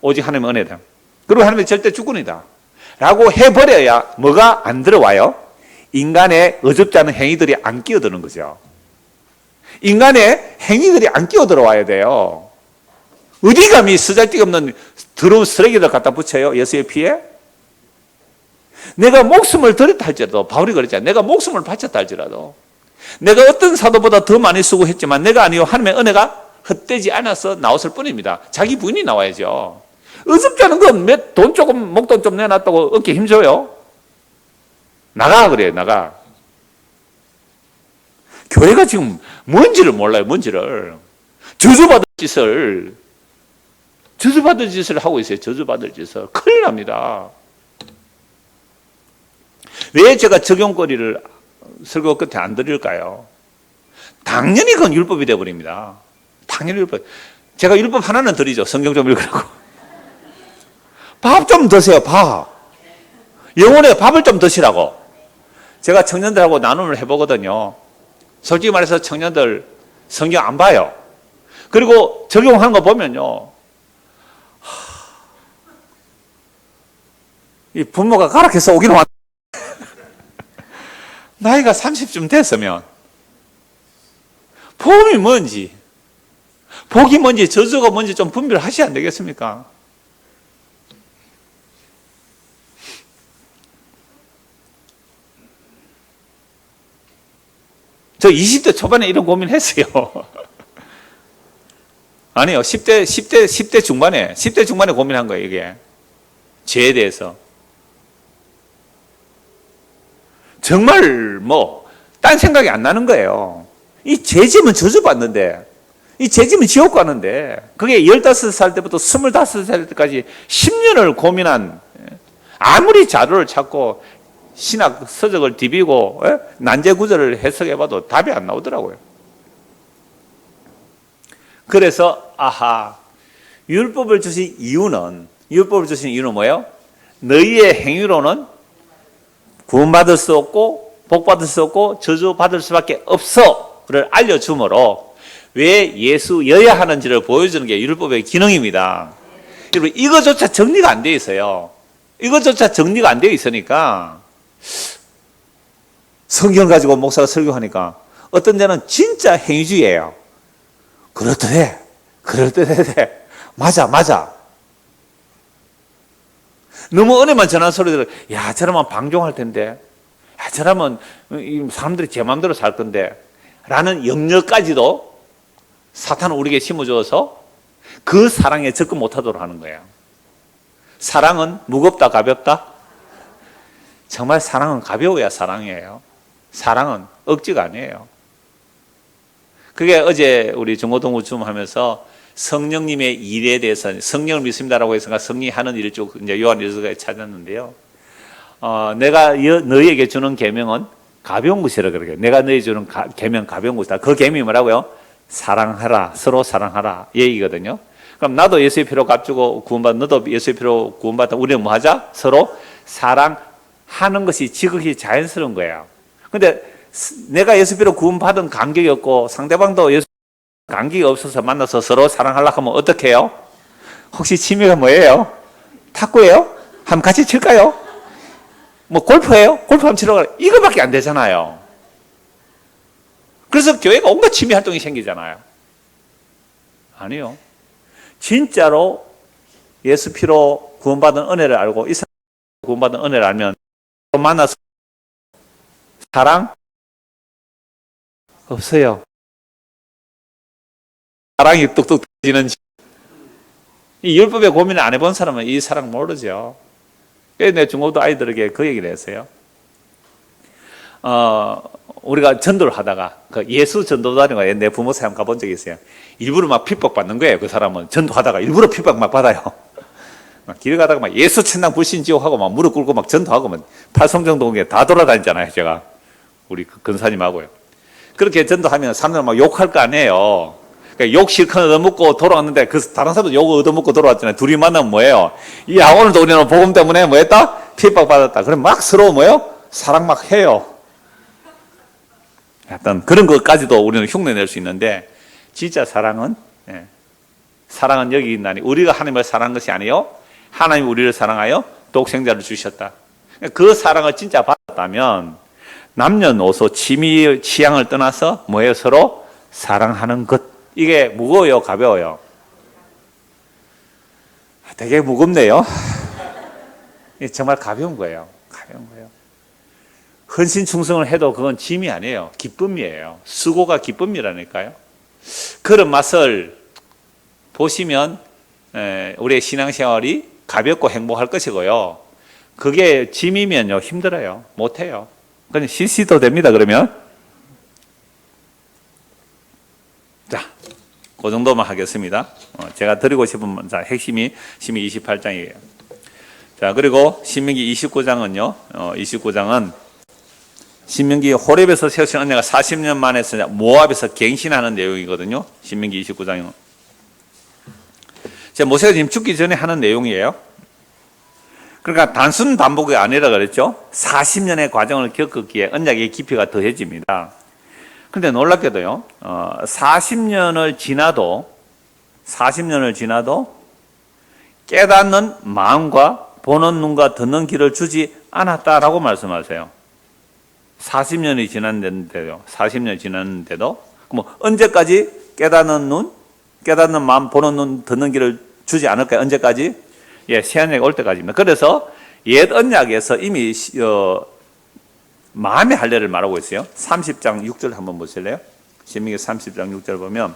오직 하나님의 은혜다. 그리고 하나님의 절대 주권이다. 라고 해버려야 뭐가 안 들어와요? 인간의 어줍지 않은 행위들이 안 끼어드는 거죠. 인간의 행위들이 안 끼어들어와야 돼요. 어디 감히 쓰잘데없는 더러운 쓰레기를 갖다 붙여요? 예수의 피에? 내가 목숨을 드렸다 할지라도 바울이 그랬잖아요. 내가 목숨을 바쳤다 할지라도 내가 어떤 사도보다 더 많이 수고했지만 내가 아니요 하나님의 은혜가 헛되지 않아서 나왔을 뿐입니다. 자기 부인이 나와야죠. 어줍지 않은 건 돈 조금 목돈 좀 내놨다고 어깨 힘줘요. 나가 그래요. 나가. 교회가 지금 뭔지를 몰라요, 뭔지를. 저주받을 짓을 하고 있어요, 저주받을 짓을. 큰일 납니다. 왜 제가 적용거리를 설교 끝에 안 드릴까요? 당연히 그건 율법이 되어버립니다. 당연히 율법. 제가 율법 하나는 드리죠. 성경 좀 읽으라고. 밥 좀 드세요, 밥. 영혼의 밥을 좀 드시라고. 제가 청년들하고 나눔을 해보거든요. 솔직히 말해서 청년들 성경 안 봐요. 그리고 적용하는 거 보면요. 이 부모가 가락해서 오기는 왔 나이가 30쯤 됐으면 복이 뭔지, 복이 뭔지, 저주가 뭔지 좀 분별하셔야 안 되겠습니까? 저 20대 초반에 이런 고민했어요. 아니요, 10대 중반에 고민한 거예요, 이게. 죄에 대해서. 정말 딴 생각이 안 나는 거예요. 이 죄지면 저주받는데, 이 죄지면 지옥 가는데, 그게 15살 때부터 25살 때까지 10년을 고민한, 아무리 자료를 찾고, 신학 서적을 디비고, 난제구절을 해석해봐도 답이 안 나오더라고요. 그래서, 율법을 주신 이유는 뭐예요? 너희의 행위로는 구원받을 수 없고 복받을 수 없고 저주받을 수밖에 없어를 알려주므로 왜 예수여야 하는지를 보여주는 게 율법의 기능입니다. 여러분, 이거조차 정리가 안 돼 있어요. 이거조차 정리가 안 되어 있으니까 성경 가지고 목사가 설교하니까 어떤 데는 진짜 행위주의예요. 그렇더래. 맞아. 너무 은혜만 전하는 소리들을, 야, 저러면 방종할 텐데, 야, 저러면 사람들이 제 마음대로 살 건데, 라는 염려까지도 사탄은 우리에게 심어주어서 그 사랑에 접근 못하도록 하는 거예요. 사랑은 무겁다, 가볍다? 정말 사랑은 가벼워야 사랑이에요. 사랑은 억지가 아니에요. 그게 어제 우리 중고등부 줌 하면서 성령님의 일에 대해서 성령을 믿습니다라고 해서 성령이 하는 일을 쭉 이제 요한일서에 찾았는데요. 내가 너희에게 주는 계명은 가벼운 것이라 그러게. 내가 너희에게 주는 계명 가벼운 것이다. 그 계명이 뭐라고요? 사랑하라, 서로 사랑하라 얘기거든요. 그럼 나도 예수의 피로 값주고 구원받은 너도 예수의 피로 구원받다. 우리는 뭐 하자? 서로 사랑하는 것이 지극히 자연스러운 거예요. 근데 내가 예수 피로 구원받은 감격이 없고 상대방도 예수 감격이 없어서 만나서 서로 사랑하려고 하면 어떻게 해요? 혹시 취미가 뭐예요? 탁구예요? 한번 같이 칠까요? 골프예요? 골프 한번 치러 가요? 이거밖에 안 되잖아요. 그래서 교회가 온갖 취미 활동이 생기잖아요. 아니요. 진짜로 예수 피로 구원받은 은혜를 알고 이 사람 구원받은 은혜를 알면 만나서 사랑 없어요. 사랑이 뚝뚝 터지는 이 율법에 고민을 안 해본 사람은 이 사랑 모르죠. 그래서 내 중고등 아이들에게 그 얘기를 했어요. 우리가 전도를 하다가 그 예수 전도단이가 내 부모 사람 가본 적이 있어요. 일부러 막 핍박 받는 거예요. 그 사람은 전도하다가 일부러 핍박 막 받아요. 막 길 가다가 막 예수 천당 불신 지옥하고 막 무릎 꿇고 막 전도하고 막 팔성정동에 다 돌아다니잖아요. 제가 우리 그 근사님하고요. 그렇게 전도하면 사람들 막 욕할 거 아니에요. 그러니까 욕 실컷 얻어먹고 돌아왔는데 그 다른 사람도 욕 얻어먹고 돌아왔잖아요. 둘이 만나면 뭐예요? 야, 오늘도 우리는 복음 때문에 뭐 했다? 핍박 받았다. 그럼 막 서로 뭐예요? 사랑 막 해요. 약간 그런 것까지도 우리는 흉내낼 수 있는데 진짜 사랑은 사랑은 여기 있나니 우리가 하나님을 사랑한 것이 아니요 하나님이 우리를 사랑하여 독생자를 주셨다. 그 사랑을 진짜 받았다면 남녀노소 취미 취향을 떠나서 뭐예요? 서로 사랑하는 것. 이게 무거워요, 가벼워요? 되게 무겁네요. 정말 가벼운 거예요. 가벼운 거예요. 헌신 충성을 해도 그건 짐이 아니에요. 기쁨이에요. 수고가 기쁨이라니까요. 그런 맛을 보시면 우리의 신앙생활이 가볍고 행복할 것이고요. 그게 짐이면요 힘들어요. 못해요. 그냥 CC도 됩니다. 그러면 자, 그 정도만 하겠습니다. 제가 드리고 싶은 핵심이 신명기 28장이에요. 자, 그리고 신명기 29장은요. 29장은 신명기 호렙에서 세우신 언약을 40년 만에 모압에서 갱신하는 내용이거든요. 신명기 29장은. 모세가 지금 죽기 전에 하는 내용이에요. 그러니까 단순 반복이 아니라 그랬죠. 40년의 과정을 겪었기에 언약의 깊이가 더해집니다. 그런데 놀랍게도요. 40년을 지나도 깨닫는 마음과 보는 눈과 듣는 귀를 주지 않았다라고 말씀하세요. 40년이 지났는데요. 40년이 지났는데도 그럼 언제까지 깨닫는 눈, 깨닫는 마음, 보는 눈, 듣는 귀를 주지 않을까요? 언제까지? 예, 새 언약이 올 때까지입니다. 그래서 옛 언약에서 이미 마음의 할례를 말하고 있어요. 30장 6절 한번 보실래요? 신명기 30장 6절 보면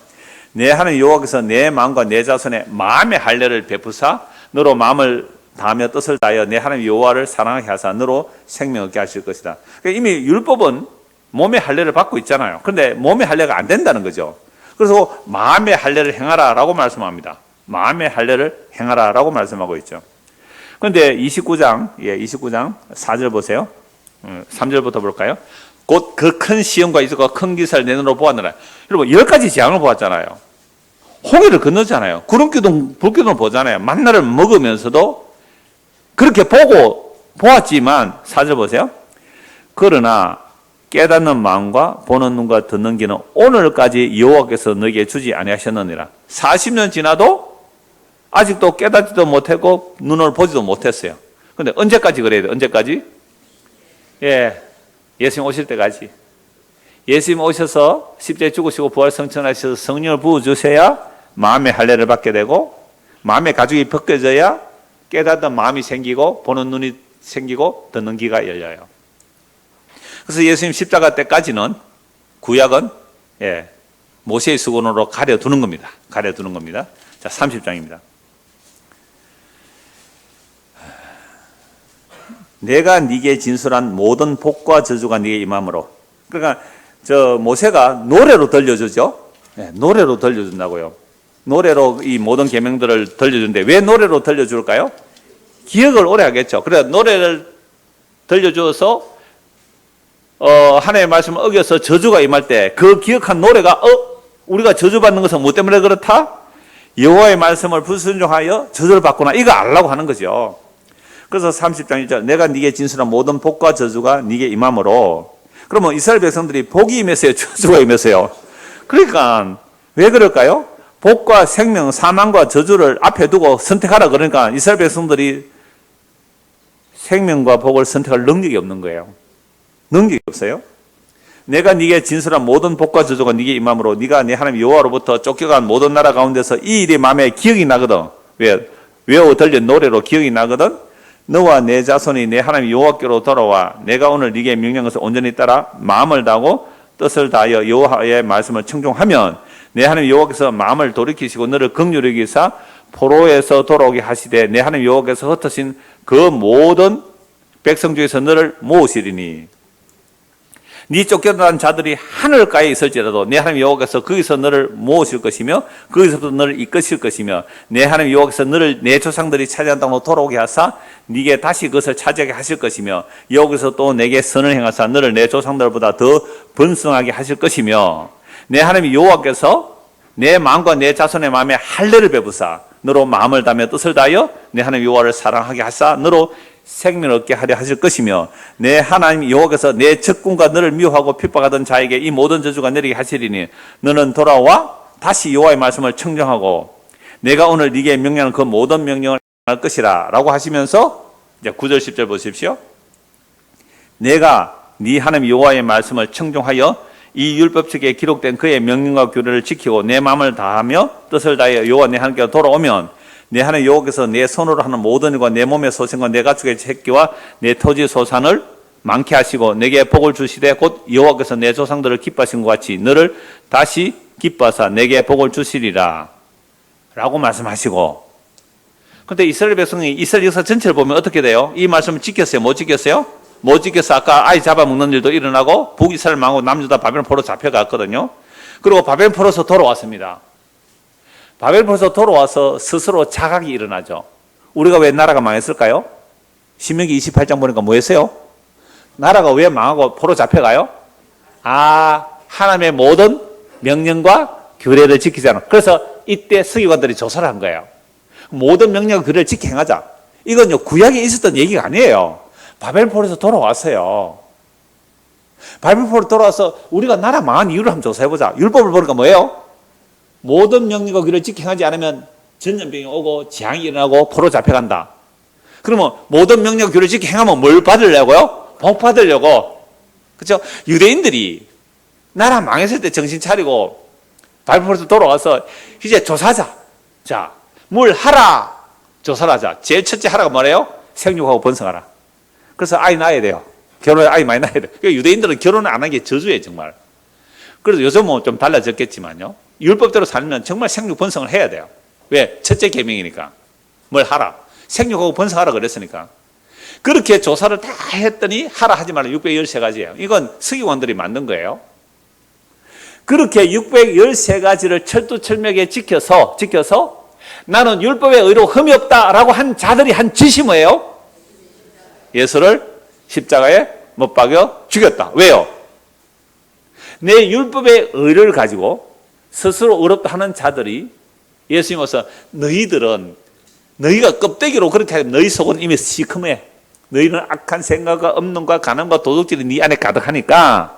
내 하나님 여호와께서 내 마음과 내 자손의 마음의 할례를 베푸사 너로 마음을 다하며 뜻을 다하여 내 하나님 여호와를 사랑하게 하사 너로 생명 얻게 하실 것이다. 그러니까 이미 율법은 몸의 할례를 받고 있잖아요. 그런데 몸의 할례가 안 된다는 거죠. 그래서 마음의 할례를 행하라라고 말씀합니다. 마음의 할례를 행하라라고 말씀하고 있죠. 그런데 29장 4절 보세요. 3절부터 볼까요? 곧 그 큰 시험과 이적과 큰 기사를 내 눈으로 보았느라. 여러분 10가지 재앙을 보았잖아요. 홍해를 건너잖아요. 구름기둥 불기둥을 보잖아요. 만나를 먹으면서도 그렇게 보았지만 4절 보세요. 그러나 깨닫는 마음과 보는 눈과 듣는 귀는 오늘까지 여호와께서 너에게 주지 아니하셨느니라. 40년 지나도 아직도 깨닫지도 못했고 눈을 보지도 못했어요. 그런데 언제까지 그래야 돼요? 언제까지? 예수님 오실 때까지. 예수님 오셔서 십자가에 죽으시고 부활 성천하셔서 성령을 부어주셔야 마음의 할례를 받게 되고 마음의 가죽이 벗겨져야 깨닫는 마음이 생기고 보는 눈이 생기고 듣는 귀가 열려요. 그래서 예수님 십자가 때까지는 구약은 모세의 수건으로 가려두는 겁니다. 가려두는 겁니다. 자, 30장입니다. 내가 네게 진술한 모든 복과 저주가 네게 임함으로. 그러니까 모세가 노래로 들려주죠. 노래로 들려준다고요. 노래로 이 모든 계명들을 들려주는데 왜 노래로 들려줄까요? 기억을 오래 하겠죠. 그래서 노래를 들려줘서 하나님의 말씀을 어겨서 저주가 임할 때 그 기억한 노래가 우리가 저주받는 것은 뭐 때문에 그렇다? 여호와의 말씀을 불순종하여 저주를 받구나. 이거 알라고 하는 거죠. 그래서 30장 1절 내가 네게 진술한 모든 복과 저주가 네게 임함으로. 그러면 이스라엘 백성들이 복이 임했어요? 저주가 임했어요? 그러니까 왜 그럴까요? 복과 생명, 사망과 저주를 앞에 두고 선택하라 그러니까 이스라엘 백성들이 생명과 복을 선택할 능력이 없는 거예요. 능력이 없어요. 내가 네게 진술한 모든 복과 저주가 네게 임함으로 네가 네 하나님 여호와로부터 쫓겨간 모든 나라 가운데서 이 일이 마음에 기억이 나거든. 왜? 외워 들린 노래로 기억이 나거든. 너와 내 자손이 내 하나님 여호와께로 돌아와 내가 오늘 네게 명령한 것을 온전히 따라 마음을 다하고 뜻을 다하여 여호와의 말씀을 청종하면 내 하나님 여호와께서 마음을 돌이키시고 너를 긍휼히 여기사 포로에서 돌아오게 하시되 내 하나님 여호와께서 흩으신 그 모든 백성 중에서 너를 모으시리니 네 쫓겨난 자들이 하늘가에 있을지라도 내 하나님 여호와께서 거기서 너를 모으실 것이며 거기서부터 너를 이끄실 것이며 내 하나님 여호와께서 너를 내 조상들이 차지한 땅으로 돌아오게 하사 네게 다시 그것을 차지하게 하실 것이며 여호와께서 또 내게 선을 행하사 너를 내 조상들보다 더 번성하게 하실 것이며 내 하나님 여호와께서 내 마음과 내 자손의 마음에 할례를 베푸사 너로 마음을 다하며 뜻을 다하여 내 하나님 여호와를 사랑하게 하사 너로 생명을 얻게 하려 하실 것이며 내 하나님 여호와께서 내 적군과 너를 미워하고 핍박하던 자에게 이 모든 저주가 내리게 하시리니 너는 돌아와 다시 여호와의 말씀을 청정하고 내가 오늘 네게 명령하는 그 모든 명령을 할 것이라 라고 하시면서 이제 9절 10절 보십시오. 내가 네 하나님 여호와의 말씀을 청정하여 이 율법책에 기록된 그의 명령과 규례를 지키고 내 마음을 다하며 뜻을 다하여 여호와 내 하나님께로 돌아오면 내 하나님 여호와께서 내 손으로 하는 모든 일과 내 몸의 소생과 내 가축의 새끼와 내 토지 소산을 많게 하시고 내게 복을 주시되 곧 여호와께서 내 조상들을 기뻐하신 것 같이 너를 다시 기뻐하사 내게 복을 주시리라 라고 말씀하시고. 그런데 이스라엘 백성이 이스라엘 역사 전체를 보면 어떻게 돼요? 이 말씀을 지켰어요? 못 지켰어요? 못 지켜서 아까 아이 잡아먹는 일도 일어나고 북이스라엘 망하고 남유다 바벨론 포로 잡혀갔거든요. 그리고 바벨포로서 돌아왔습니다. 바벨포로서 돌아와서 스스로 자각이 일어나죠. 우리가 왜 나라가 망했을까요? 신명기 28장 보니까 뭐 했어요? 나라가 왜 망하고 포로 잡혀가요? 하나님의 모든 명령과 규례를 지키지 않아. 그래서 이때 서기관들이 조사를 한 거예요. 모든 명령과 규례를 지켜 행하자. 이건요, 구약에 있었던 얘기가 아니에요. 바벨포로에서 돌아왔어요. 바벨포로 돌아와서 우리가 나라 망한 이유를 한번 조사해보자. 율법을 보니까 뭐예요? 모든 명령과 규례를 지켜 행하지 않으면 전염병이 오고 재앙이 일어나고 포로 잡혀간다. 그러면 모든 명령과 규례를 지켜 행하면 뭘 받으려고요? 복 받으려고. 그렇죠? 유대인들이 나라 망했을 때 정신 차리고 바벨포로에서 돌아와서 이제 조사하자. 자, 뭘 하라. 조사를 하자. 제일 첫째 하라가 뭐래요? 생육하고 번성하라. 그래서 아이 낳아야 돼요. 결혼에 아이 많이 낳아야 돼요. 그러니까 유대인들은 결혼을 안 한 게 저주예요, 정말. 그래서 요즘은 좀 달라졌겠지만요. 율법대로 살면 정말 생육 번성을 해야 돼요. 왜? 첫째 계명이니까. 뭘 하라. 생육하고 번성하라 그랬으니까. 그렇게 조사를 다 했더니 하라 하지 말라 613가지예요. 이건 서기관들이 만든 거예요. 그렇게 613가지를 철두철미하게 지켜서 나는 율법의 의로 흠이 없다라고 한 자들이 한 짓이 뭐예요? 예수를 십자가에 못 박여 죽였다. 왜요? 내 율법의 의를 가지고 스스로 의롭다 하는 자들이 예수님 와서 너희가 껍데기로 그렇게 하면 너희 속은 이미 시커매. 너희는 악한 생각과 엄능과 간음과 도둑질이 네 안에 가득하니까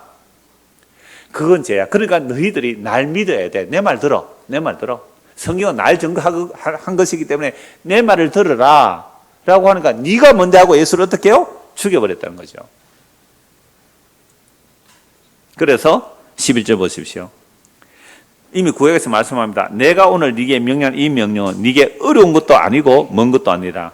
그건 죄야. 그러니까 너희들이 날 믿어야 돼. 내 말 들어. 성경은 날 증거한 것이기 때문에 내 말을 들으라 라고 하니까 네가 먼저 하고 예수를 어떻게 해요? 죽여버렸다는 거죠. 그래서 11절 보십시오. 이미 구약에서 말씀합니다. 내가 오늘 네게 명령한 이 명령은 네게 어려운 것도 아니고 먼 것도 아니라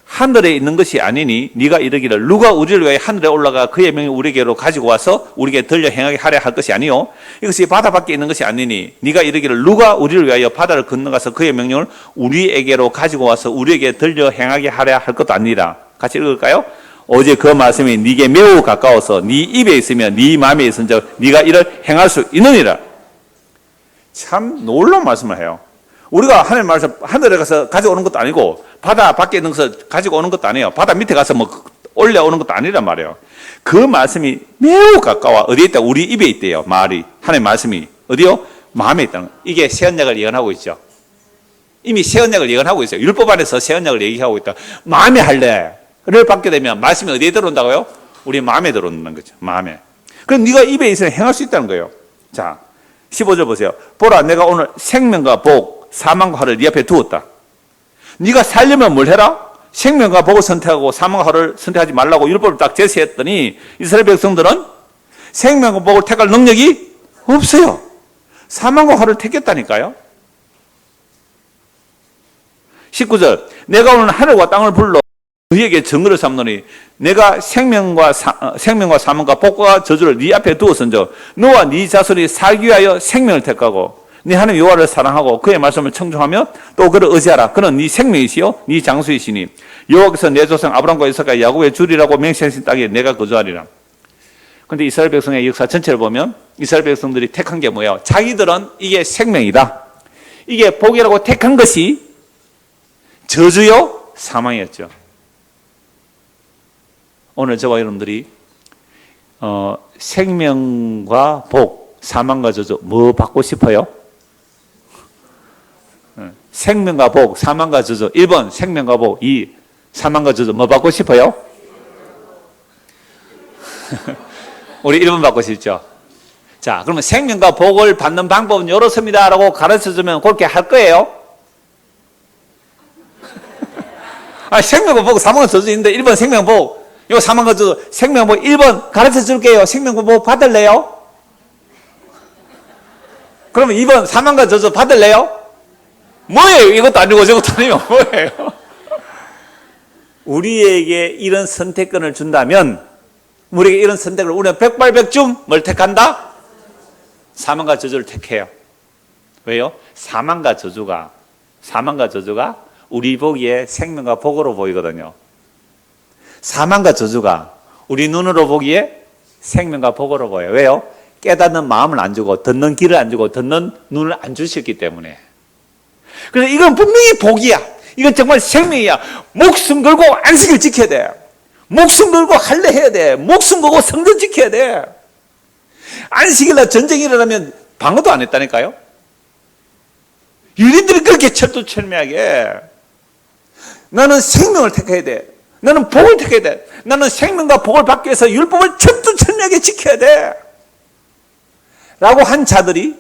하늘에 있는 것이 아니니 네가 이르기를 누가 우리를 위하여 하늘에 올라가 그의 명령을 우리에게로 가지고 와서 우리에게 들려 행하게 하려 할 것이 아니요 이것이 바다 밖에 있는 것이 아니니 네가 이르기를 누가 우리를 위하여 바다를 건너가서 그의 명령을 우리에게로 가지고 와서 우리에게 들려 행하게 하려 할 것도 아니라. 같이 읽을까요? 어제 그 말씀이 네게 매우 가까워서 네 입에 있으며 네 마음에 있은즉 네가 이를 행할 수 있느니라. 참 놀라운 말씀을 해요. 우리가 하나님 말씀 하늘에 가서 가져오는 것도 아니고 바다 밖에 있는 것을 가지고 오는 것도 아니에요. 바다 밑에 가서 뭐 올려오는 것도 아니란 말이에요. 그 말씀이 매우 가까워. 어디에 있다? 우리 입에 있대요. 말이. 하나님 말씀이 어디요? 마음에 있다는 거예요. 이게 새 언약을 예언하고 있죠. 이미 새 언약을 예언하고 있어요. 율법 안에서 새 언약을 얘기하고 있다. 마음에 할래를 받게 되면 말씀이 어디에 들어온다고요? 우리 마음에 들어온다는 거죠. 마음에. 그럼 네가 입에 있으면 행할 수 있다는 거예요. 자, 15절 보세요. 보라, 내가 오늘 생명과 복, 사망과 화를 네 앞에 두었다. 네가 살려면 뭘 해라? 생명과 복을 선택하고 사망과 화를 선택하지 말라고 율법을 딱 제시했더니 이스라엘 백성들은 생명과 복을 택할 능력이 없어요. 사망과 화를 택했다니까요. 19절 내가 오늘 하늘과 땅을 불러 그에게 증거를 삼노니 내가 생명과 사망과 복과 저주를 네 앞에 두었은즉 너와 네 자손이 살기 위하여 생명을 택하고 네 하나님 여호와를 사랑하고 그의 말씀을 청종하며 또 그를 의지하라. 그는 네 생명이시요 네 장수이시니 여호와께서 내 조상 아브라함과 이삭과 야곱의 주리라고 맹세하신 땅에 내가 거주하리라. 그런데 이스라엘 백성의 역사 전체를 보면 이스라엘 백성들이 택한 게 뭐예요? 자기들은 이게 생명이다, 이게 복이라고 택한 것이 저주요 사망이었죠. 오늘 저와 여러분들이 생명과 복, 사망과 저주 뭐 받고 싶어요? 생명과 복, 사망과 저주. 1번 생명과 복, 2 사망과 저주. 뭐 받고 싶어요? 우리 1번 받고 싶죠. 자, 그러면 생명과 복을 받는 방법은 이렇습니다라고 가르쳐주면 그렇게 할 거예요? 생명과 복, 사망과 저주 있는데 1번 생명과 복, 이거 사망과 저주, 생명과 복 1번 가르쳐 줄게요. 생명과 복 받을래요? 그러면 2번 사망과 저주 받을래요? 뭐예요? 이것도 아니고 저것도 아니고 뭐예요? 우리에게 이런 선택권을 준다면, 우리에게 이런 선택을 우리는 백발백중 뭘 택한다? 사망과 저주를 택해요. 왜요? 사망과 저주가 우리 보기에 생명과 복으로 보이거든요. 사망과 저주가 우리 눈으로 보기에 생명과 복으로 보여요. 왜요? 깨닫는 마음을 안 주고 듣는 귀를 안 주고 듣는 눈을 안 주셨기 때문에. 그래서 이건 분명히 복이야. 이건 정말 생명이야. 목숨 걸고 안식을 지켜야 돼. 목숨 걸고 할례 해야 돼. 목숨 걸고 성전 지켜야 돼. 안식일날 전쟁이 일어나면 방어도 안 했다니까요. 유대인들이 그렇게 철두철미하게 나는 생명을 택해야 돼. 나는 복을 택해야 돼. 나는 생명과 복을 받기 위해서 율법을 철두철미하게 지켜야 돼. 라고 한 자들이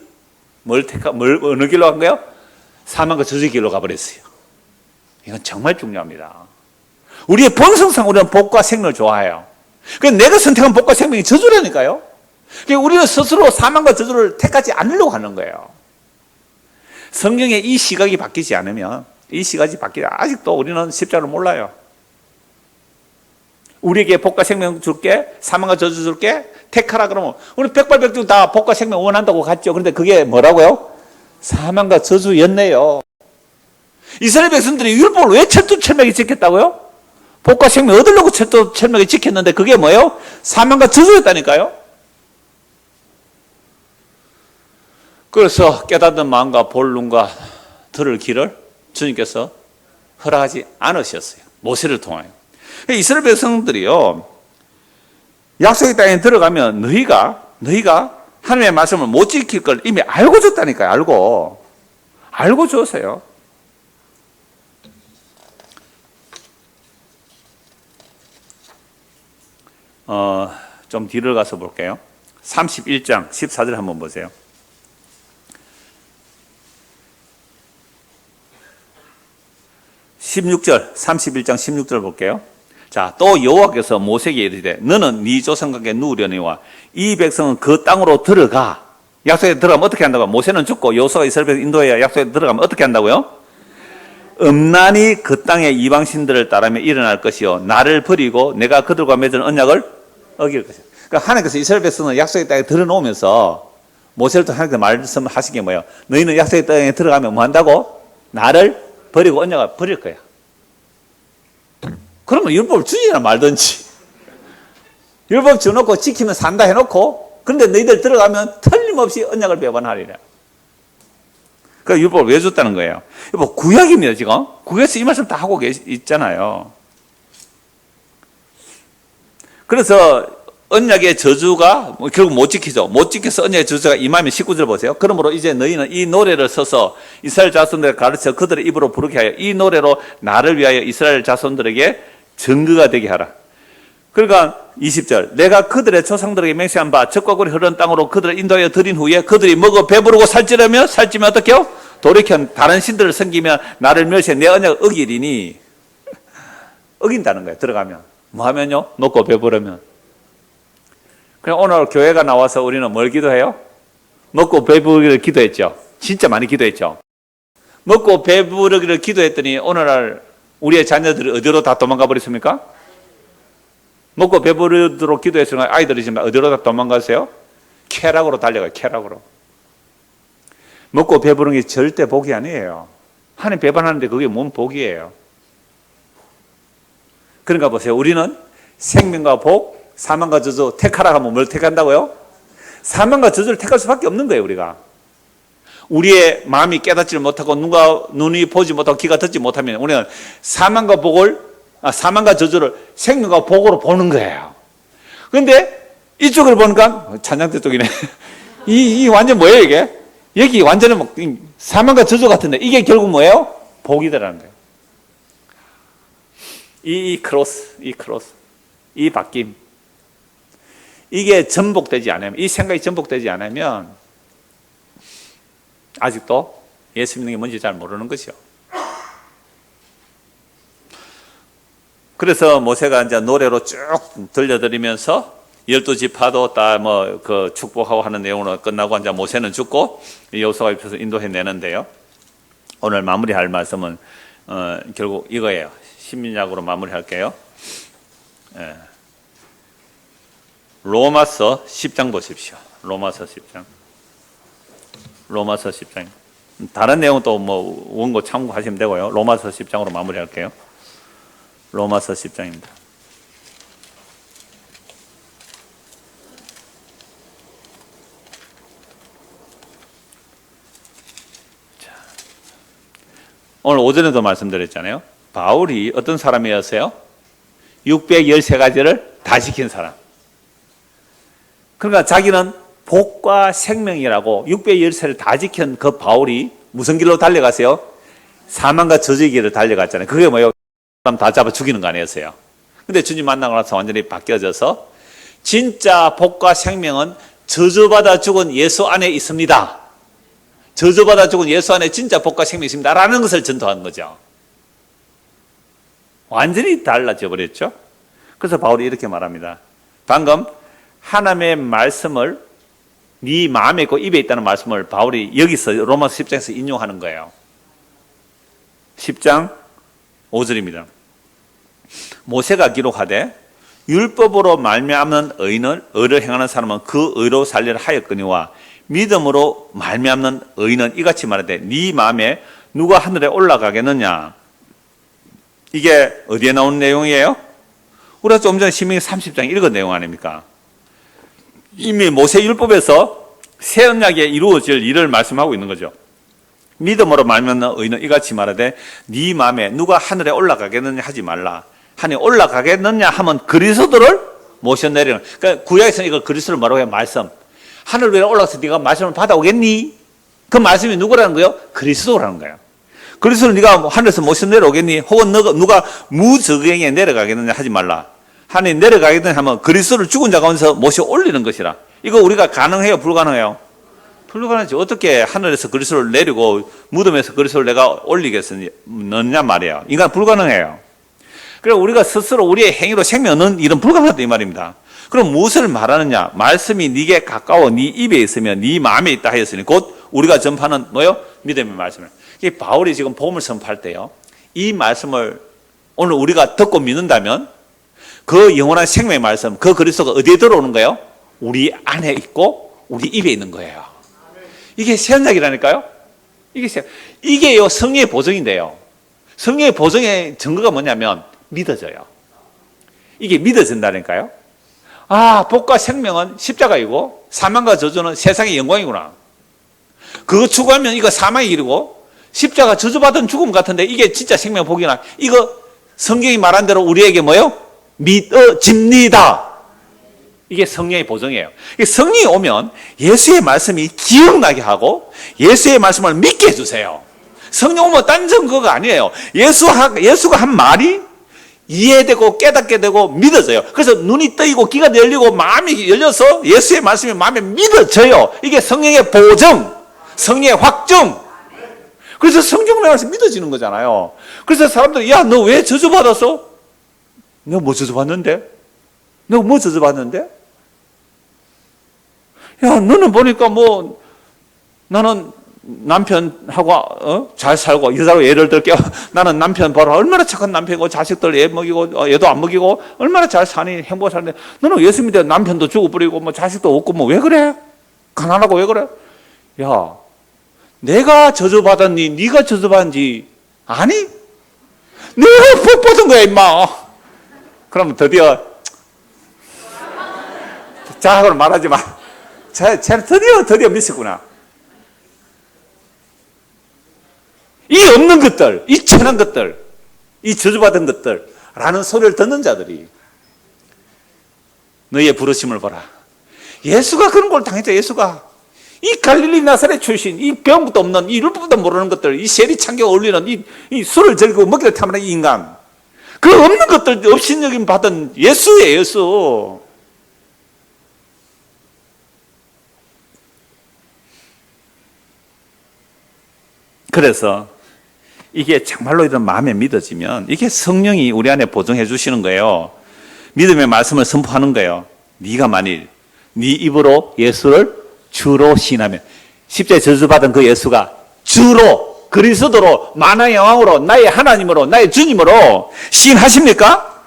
어느 길로 간 거예요? 사망과 저주의 길로 가버렸어요. 이건 정말 중요합니다. 우리의 본성상 우리는 복과 생명을 좋아해요. 그래서 내가 선택한 복과 생명이 저주라니까요. 그러니까 우리는 스스로 사망과 저주를 택하지 않으려고 하는 거예요. 성경의 이 시각이 바뀌지 않으면, 아직도 우리는 십자가를 몰라요. 우리에게 복과 생명 줄게, 사망과 저주 줄게, 택하라 그러면, 우리 백발백중 다 복과 생명 원한다고 갔죠. 그런데 그게 뭐라고요? 사망과 저주였네요. 이스라엘 백성들이 율법을 왜 철두철미하게 지켰다고요? 복과 생명 얻으려고 철두철미하게 지켰는데 그게 뭐예요? 사망과 저주였다니까요. 그래서 깨닫는 마음과 볼 눈과 들을 귀를 주님께서 허락하지 않으셨어요. 모세를 통하여. 이스라엘 백성들이요, 약속의 땅에 들어가면 너희가 하나님의 말씀을 못 지킬 걸 이미 알고 줬다니까요. 알고 줬어요. 좀 뒤를 가서 볼게요. 31장 14절 한번 보세요. 16절, 31장 16절 볼게요. 자, 또 여호와께서 모세에게 이르시되 너는 네 조상과 함께 누우려니와 이 백성은 그 땅으로 들어가. 약속에 들어가면 어떻게 한다고요? 모세는 죽고 여호수아가 이스라엘 백성 인도해야 약속에 들어가면 어떻게 한다고요? 음란히 그 땅의 이방신들을 따르며 일어날 것이요 나를 버리고 내가 그들과 맺은 언약을 어길 것이요. 그러니까 하나님께서 이스라엘 백성은 약속의 땅에 들어놓으면서 모세를 또 하나님께서 말씀하신 게 뭐예요? 너희는 약속의 땅에 들어가면 뭐 한다고? 나를 버리고 언약을 버릴 거야. 그러면 율법을 주지나 말든지. 율법 줘놓고 지키면 산다 해놓고, 그런데 너희들 들어가면 틀림없이 언약을 배반하리라. 그러니까 율법을 왜 줬다는 거예요? 뭐 구약입니다, 지금. 구약에서 이 말씀 다 하고 있잖아요. 그래서 언약의 저주가 결국 못 지키죠. 못 지켜서 언약의 저주가 임하면 19절 보세요. 그러므로 이제 너희는 이 노래를 써서 이스라엘 자손들을 가르쳐 그들의 입으로 부르게 하여 이 노래로 나를 위하여 이스라엘 자손들에게 증거가 되게 하라. 그러니까 20절 내가 그들의 조상들에게 맹세한 바 적과 꿀이 흐르는 땅으로 그들을 인도하여 드린 후에 그들이 먹어 배부르고 살찌면 어떻게요? 돌이켜 다른 신들을 섬기며 나를 멸시해 내 언약을 어기리니. 어긴다는 거예요. 들어가면 뭐 하면요? 먹고 배부르면. 그냥 오늘 교회가 나와서 우리는 뭘 기도해요? 먹고 배부르기를 기도했죠. 진짜 많이 기도했죠. 먹고 배부르기를 기도했더니 오늘날 우리의 자녀들이 어디로 다 도망가 버렸습니까? 먹고 배부르도록 기도했으면 아이들이 지금 어디로 다 도망가세요? 쾌락으로 달려가요. 쾌락으로. 먹고 배부르는 게 절대 복이 아니에요. 하나님 배반하는데 그게 뭔 복이에요? 그러니까 보세요. 우리는 생명과 복, 사망과 저주 택하라 하면 뭘 택한다고요? 사망과 저주를 택할 수밖에 없는 거예요. 우리가 우리의 마음이 깨닫지를 못하고 눈이 보지 못하고 귀가 듣지 못하면 우리는 사망과 저주를 생명과 복으로 보는 거예요. 그런데 이쪽을 보니까 찬양대 쪽이네. 이 완전 뭐예요 이게? 여기 완전히 사망과 저주 같은데 이게 결국 뭐예요? 복이더라는 거예요. 이 크로스, 이 바뀜. 이게 전복되지 않으면, 이 생각이 전복되지 않으면 아직도 예수 믿는 게 뭔지 잘 모르는 것이요. 그래서 모세가 이제 노래로 쭉 들려드리면서 12지파도 다 그 축복하고 하는 내용으로 끝나고 이제 모세는 죽고 여호수아가 입혀서 인도해 내는데요. 오늘 마무리할 말씀은 결국 이거예요. 신민약으로 마무리할게요. 예. 로마서 10장 보십시오. 로마서 10장. 다른 내용은 또 원고 참고하시면 되고요. 로마서 10장으로 마무리할게요. 로마서 10장입니다. 오늘 오전에도 말씀드렸잖아요. 바울이 어떤 사람이었어요? 613가지를 다 지킨 사람. 그러니까 자기는 복과 생명이라고 613를 다 지킨 그 바울이 무슨 길로 달려갔어요? 사망과 저주의 길을 달려갔잖아요. 그게 뭐예요? 사람 다 잡아 죽이는 거 아니었어요? 근데 주님 만나고 나서 완전히 바뀌어져서 진짜 복과 생명은 저주받아 죽은 예수 안에 있습니다. 저주받아 죽은 예수 안에 진짜 복과 생명이 있습니다. 라는 것을 전도한 거죠. 완전히 달라져 버렸죠. 그래서 바울이 이렇게 말합니다. 방금 하나님의 말씀을 네 마음에 있고 입에 있다는 말씀을 바울이 여기서 로마서 10장에서 인용하는 거예요. 10장 5절입니다. 모세가 기록하되 율법으로 말미암는 의를 행하는 사람은 그 의로 살리라 하였거니와 믿음으로 말미암는 의는 이같이 말하되 네 마음에 누가 하늘에 올라가겠느냐. 이게 어디에 나온 내용이에요? 우리가 좀 전에 신명기 30장 읽은 내용 아닙니까? 이미 모세 율법에서 새 언약에 이루어질 일을 말씀하고 있는 거죠. 믿음으로 말미암는 의는 이같이 말하되 네 마음에 누가 하늘에 올라가겠느냐 하지 말라. 하늘에 올라가겠느냐 하면 그리스도를 모셔내리는. 그러니까 구약에서는 이걸 그리스도를 뭐라고 해요? 말씀. 하늘 위에 올라가서 네가 말씀을 받아오겠니? 그 말씀이 누구라는 거예요? 그리스도라는 거예요. 그리스도를 네가 하늘에서 모셔내려오겠니? 혹은 누가 무저갱에 내려가겠느냐 하지 말라. 하늘에 내려가겠느냐 하면 그리스도를 죽은 자 가운데서 모셔 올리는 것이라. 이거 우리가 가능해요? 불가능해요? 불가능하지. 어떻게 하늘에서 그리스도를 내리고 무덤에서 그리스도를 내가 올리겠느냐 말이에요. 인간 불가능해요. 그래서 우리가 스스로 우리의 행위로 생명 얻는 일은 불가능하다 이 말입니다. 그럼 무엇을 말하느냐? 말씀이 네게 가까워 네 입에 있으면 네 마음에 있다 하였으니 곧 우리가 전파하는 뭐요? 믿음의 말씀을. 이 바울이 지금 복음을 선포할 때요. 이 말씀을 오늘 우리가 듣고 믿는다면 그 영원한 생명의 말씀, 그 그리스도가 어디에 들어오는 거예요? 우리 안에 있고 우리 입에 있는 거예요. 이게 새 언약이라니까요. 이게요 성령의 보증인데요. 성령의 보증의 증거가 뭐냐면 믿어져요. 이게 믿어진다니까요. 아, 복과 생명은 십자가이고 사망과 저주는 세상의 영광이구나. 그거 추구하면 이거 사망의 길이고 십자가 저주받은 죽음 같은데 이게 진짜 생명 복이나. 이거 성경이 말한 대로 우리에게 뭐요? 믿어집니다. 이게 성령의 보증이에요. 성령이 오면 예수의 말씀이 기억나게 하고 예수의 말씀을 믿게 해주세요. 성령 오면 딴 증거가 아니에요. 예수가 한 말이 이해되고 깨닫게 되고 믿어져요. 그래서 눈이 뜨이고 귀가 열리고 마음이 열려서 예수의 말씀이 마음에 믿어져요. 이게 성령의 보증, 성령의 확증. 그래서 성경을 말해서 믿어지는 거잖아요. 그래서 사람들이 야, 너 왜 저주받았어? 내가 뭐 저주받는데? 내가 뭐 저주받는데? 야, 너는 보니까 뭐 나는 남편하고 잘 살고 여자로 예를 들게 나는 남편 봐라 얼마나 착한 남편이고 자식들 애 먹이고 얘도 안 먹이고 얼마나 잘 사니 행복하게 사는데 너는 예수 믿어 남편도 죽어버리고 뭐 자식도 없고 뭐 왜 그래? 가난하고 왜 그래? 야, 내가 저주받았니? 네가 저주받은지 아니? 내가 복 받은 거야 임마. 그러면 드디어 자 그럼 말하지 마. 쟤는 드디어 미쳤구나. 이 없는 것들, 이 천한 것들, 이 저주받은 것들 라는 소리를 듣는 자들이 너희의 부르심을 보라. 예수가 그런 걸 당했죠. 예수가 이 갈릴리 나사렛 출신, 이 배운 것도 없는, 이 율법도 모르는 것들, 이 세리 창경 올리는 이 술을 즐기고 먹기를 탐하는 이 인간, 그 없는 것들 업신여김 받은 예수예요. 예수. 그래서 이게 정말로 이런 마음에 믿어지면 이게 성령이 우리 안에 보증해 주시는 거예요. 믿음의 말씀을 선포하는 거예요. 네가 만일 네 입으로 예수를 주로 시인하면, 십자가에 저주받은 그 예수가 주로 그리스도로 만왕의 왕으로 나의 하나님으로 나의 주님으로 시인하십니까?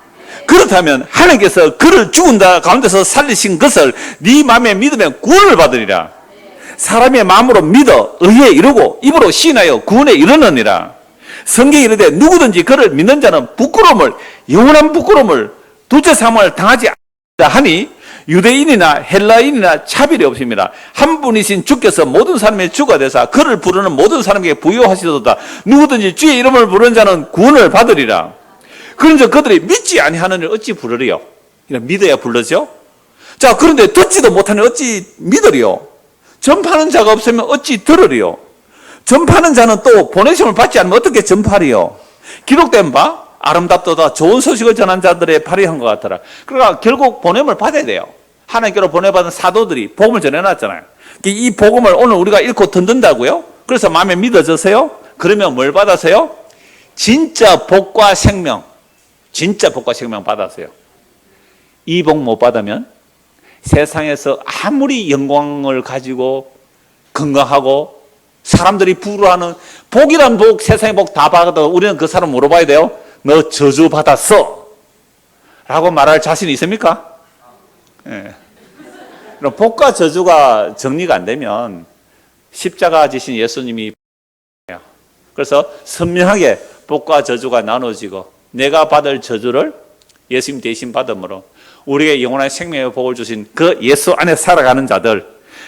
그렇다면 하나님께서 그를 죽은 자 가운데서 살리신 것을 네 마음에 믿으면 구원을 받으리라. 사람의 마음으로 믿어 의에 이르고 입으로 시인하여 구원에 이르느니라. 성경이 이르되 누구든지 그를 믿는 자는 부끄러움을, 영원한 부끄러움을, 둘째 사망을 당하지 않다 하니 유대인이나 헬라인이나 차별이 없습니다. 한 분이신 주께서 모든 사람의 주가 되사 그를 부르는 모든 사람에게 부여하시도다. 누구든지 주의 이름을 부르는 자는 구원을 받으리라. 그런즉 그들이 믿지 아니하느니 어찌 부르리요? 믿어야 불러죠. 자, 그런데 듣지도 못하니 어찌 믿으리요? 전파하는 자가 없으면 어찌 들으리요? 전파하는 자는 또 보내심을 받지 않으면 어떻게 전파리요? 기록된 바 아름답도다 좋은 소식을 전한 자들의 발휘한 것 같더라. 그러니까 결국 보냄을 받아야 돼요. 하나님께로 보내받은 사도들이 복음을 전해놨잖아요. 이 복음을 오늘 우리가 읽고 듣는다고요? 그래서 마음에 믿어져서요? 그러면 뭘 받아서요? 진짜 복과 생명, 진짜 복과 생명 받았어요. 이 복 못 받으면 세상에서 아무리 영광을 가지고 건강하고 사람들이 부러워하는 복이란 복, 세상의 복 다 받아도 우리는 그 사람 물어봐야 돼요. 너 저주 받았어? 라고 말할 자신 있습니까? 예. 그럼 복과 저주가 정리가 안 되면 십자가 지신 예수님이 그래서 선명하게 복과 저주가 나눠지고 내가 받을 저주를 예수님 대신 받음으로 우리에게 영원한 생명의 복을 주신 그 예수 안에 살아가는 자들,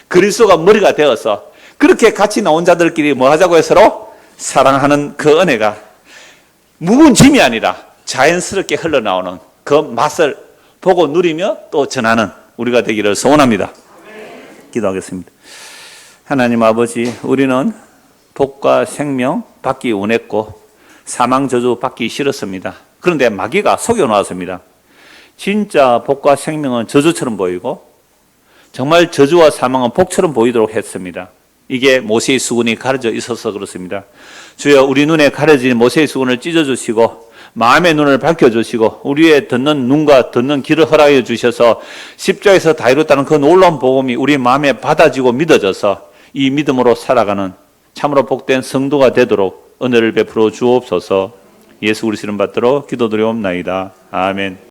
그리스도가 머리가 되어서 그렇게 같이 나온 자들끼리 뭐 하자고 해서로 사랑하는 그 은혜가 묵은 짐이 아니라 자연스럽게 흘러나오는 그 맛을 보고 누리며 또 전하는 우리가 되기를 소원합니다. 기도하겠습니다. 하나님 아버지, 우리는 복과 생명 받기 원했고 사망 저주 받기 싫었습니다. 그런데 마귀가 속여놓았습니다. 진짜 복과 생명은 저주처럼 보이고 정말 저주와 사망은 복처럼 보이도록 했습니다. 이게 모세의 수군이 가려져 있어서 그렇습니다. 주여, 우리 눈에 가려진 모세의 수군을 찢어주시고 마음의 눈을 밝혀주시고 우리의 듣는 눈과 듣는 귀를 허락해 주셔서 십자가에서 다 이뤘다는 그 놀라운 복음이 우리 마음에 받아지고 믿어져서 이 믿음으로 살아가는 참으로 복된 성도가 되도록 은혜를 베풀어 주옵소서. 예수 그리스도 이름 받들어 기도드리옵나이다. 아멘.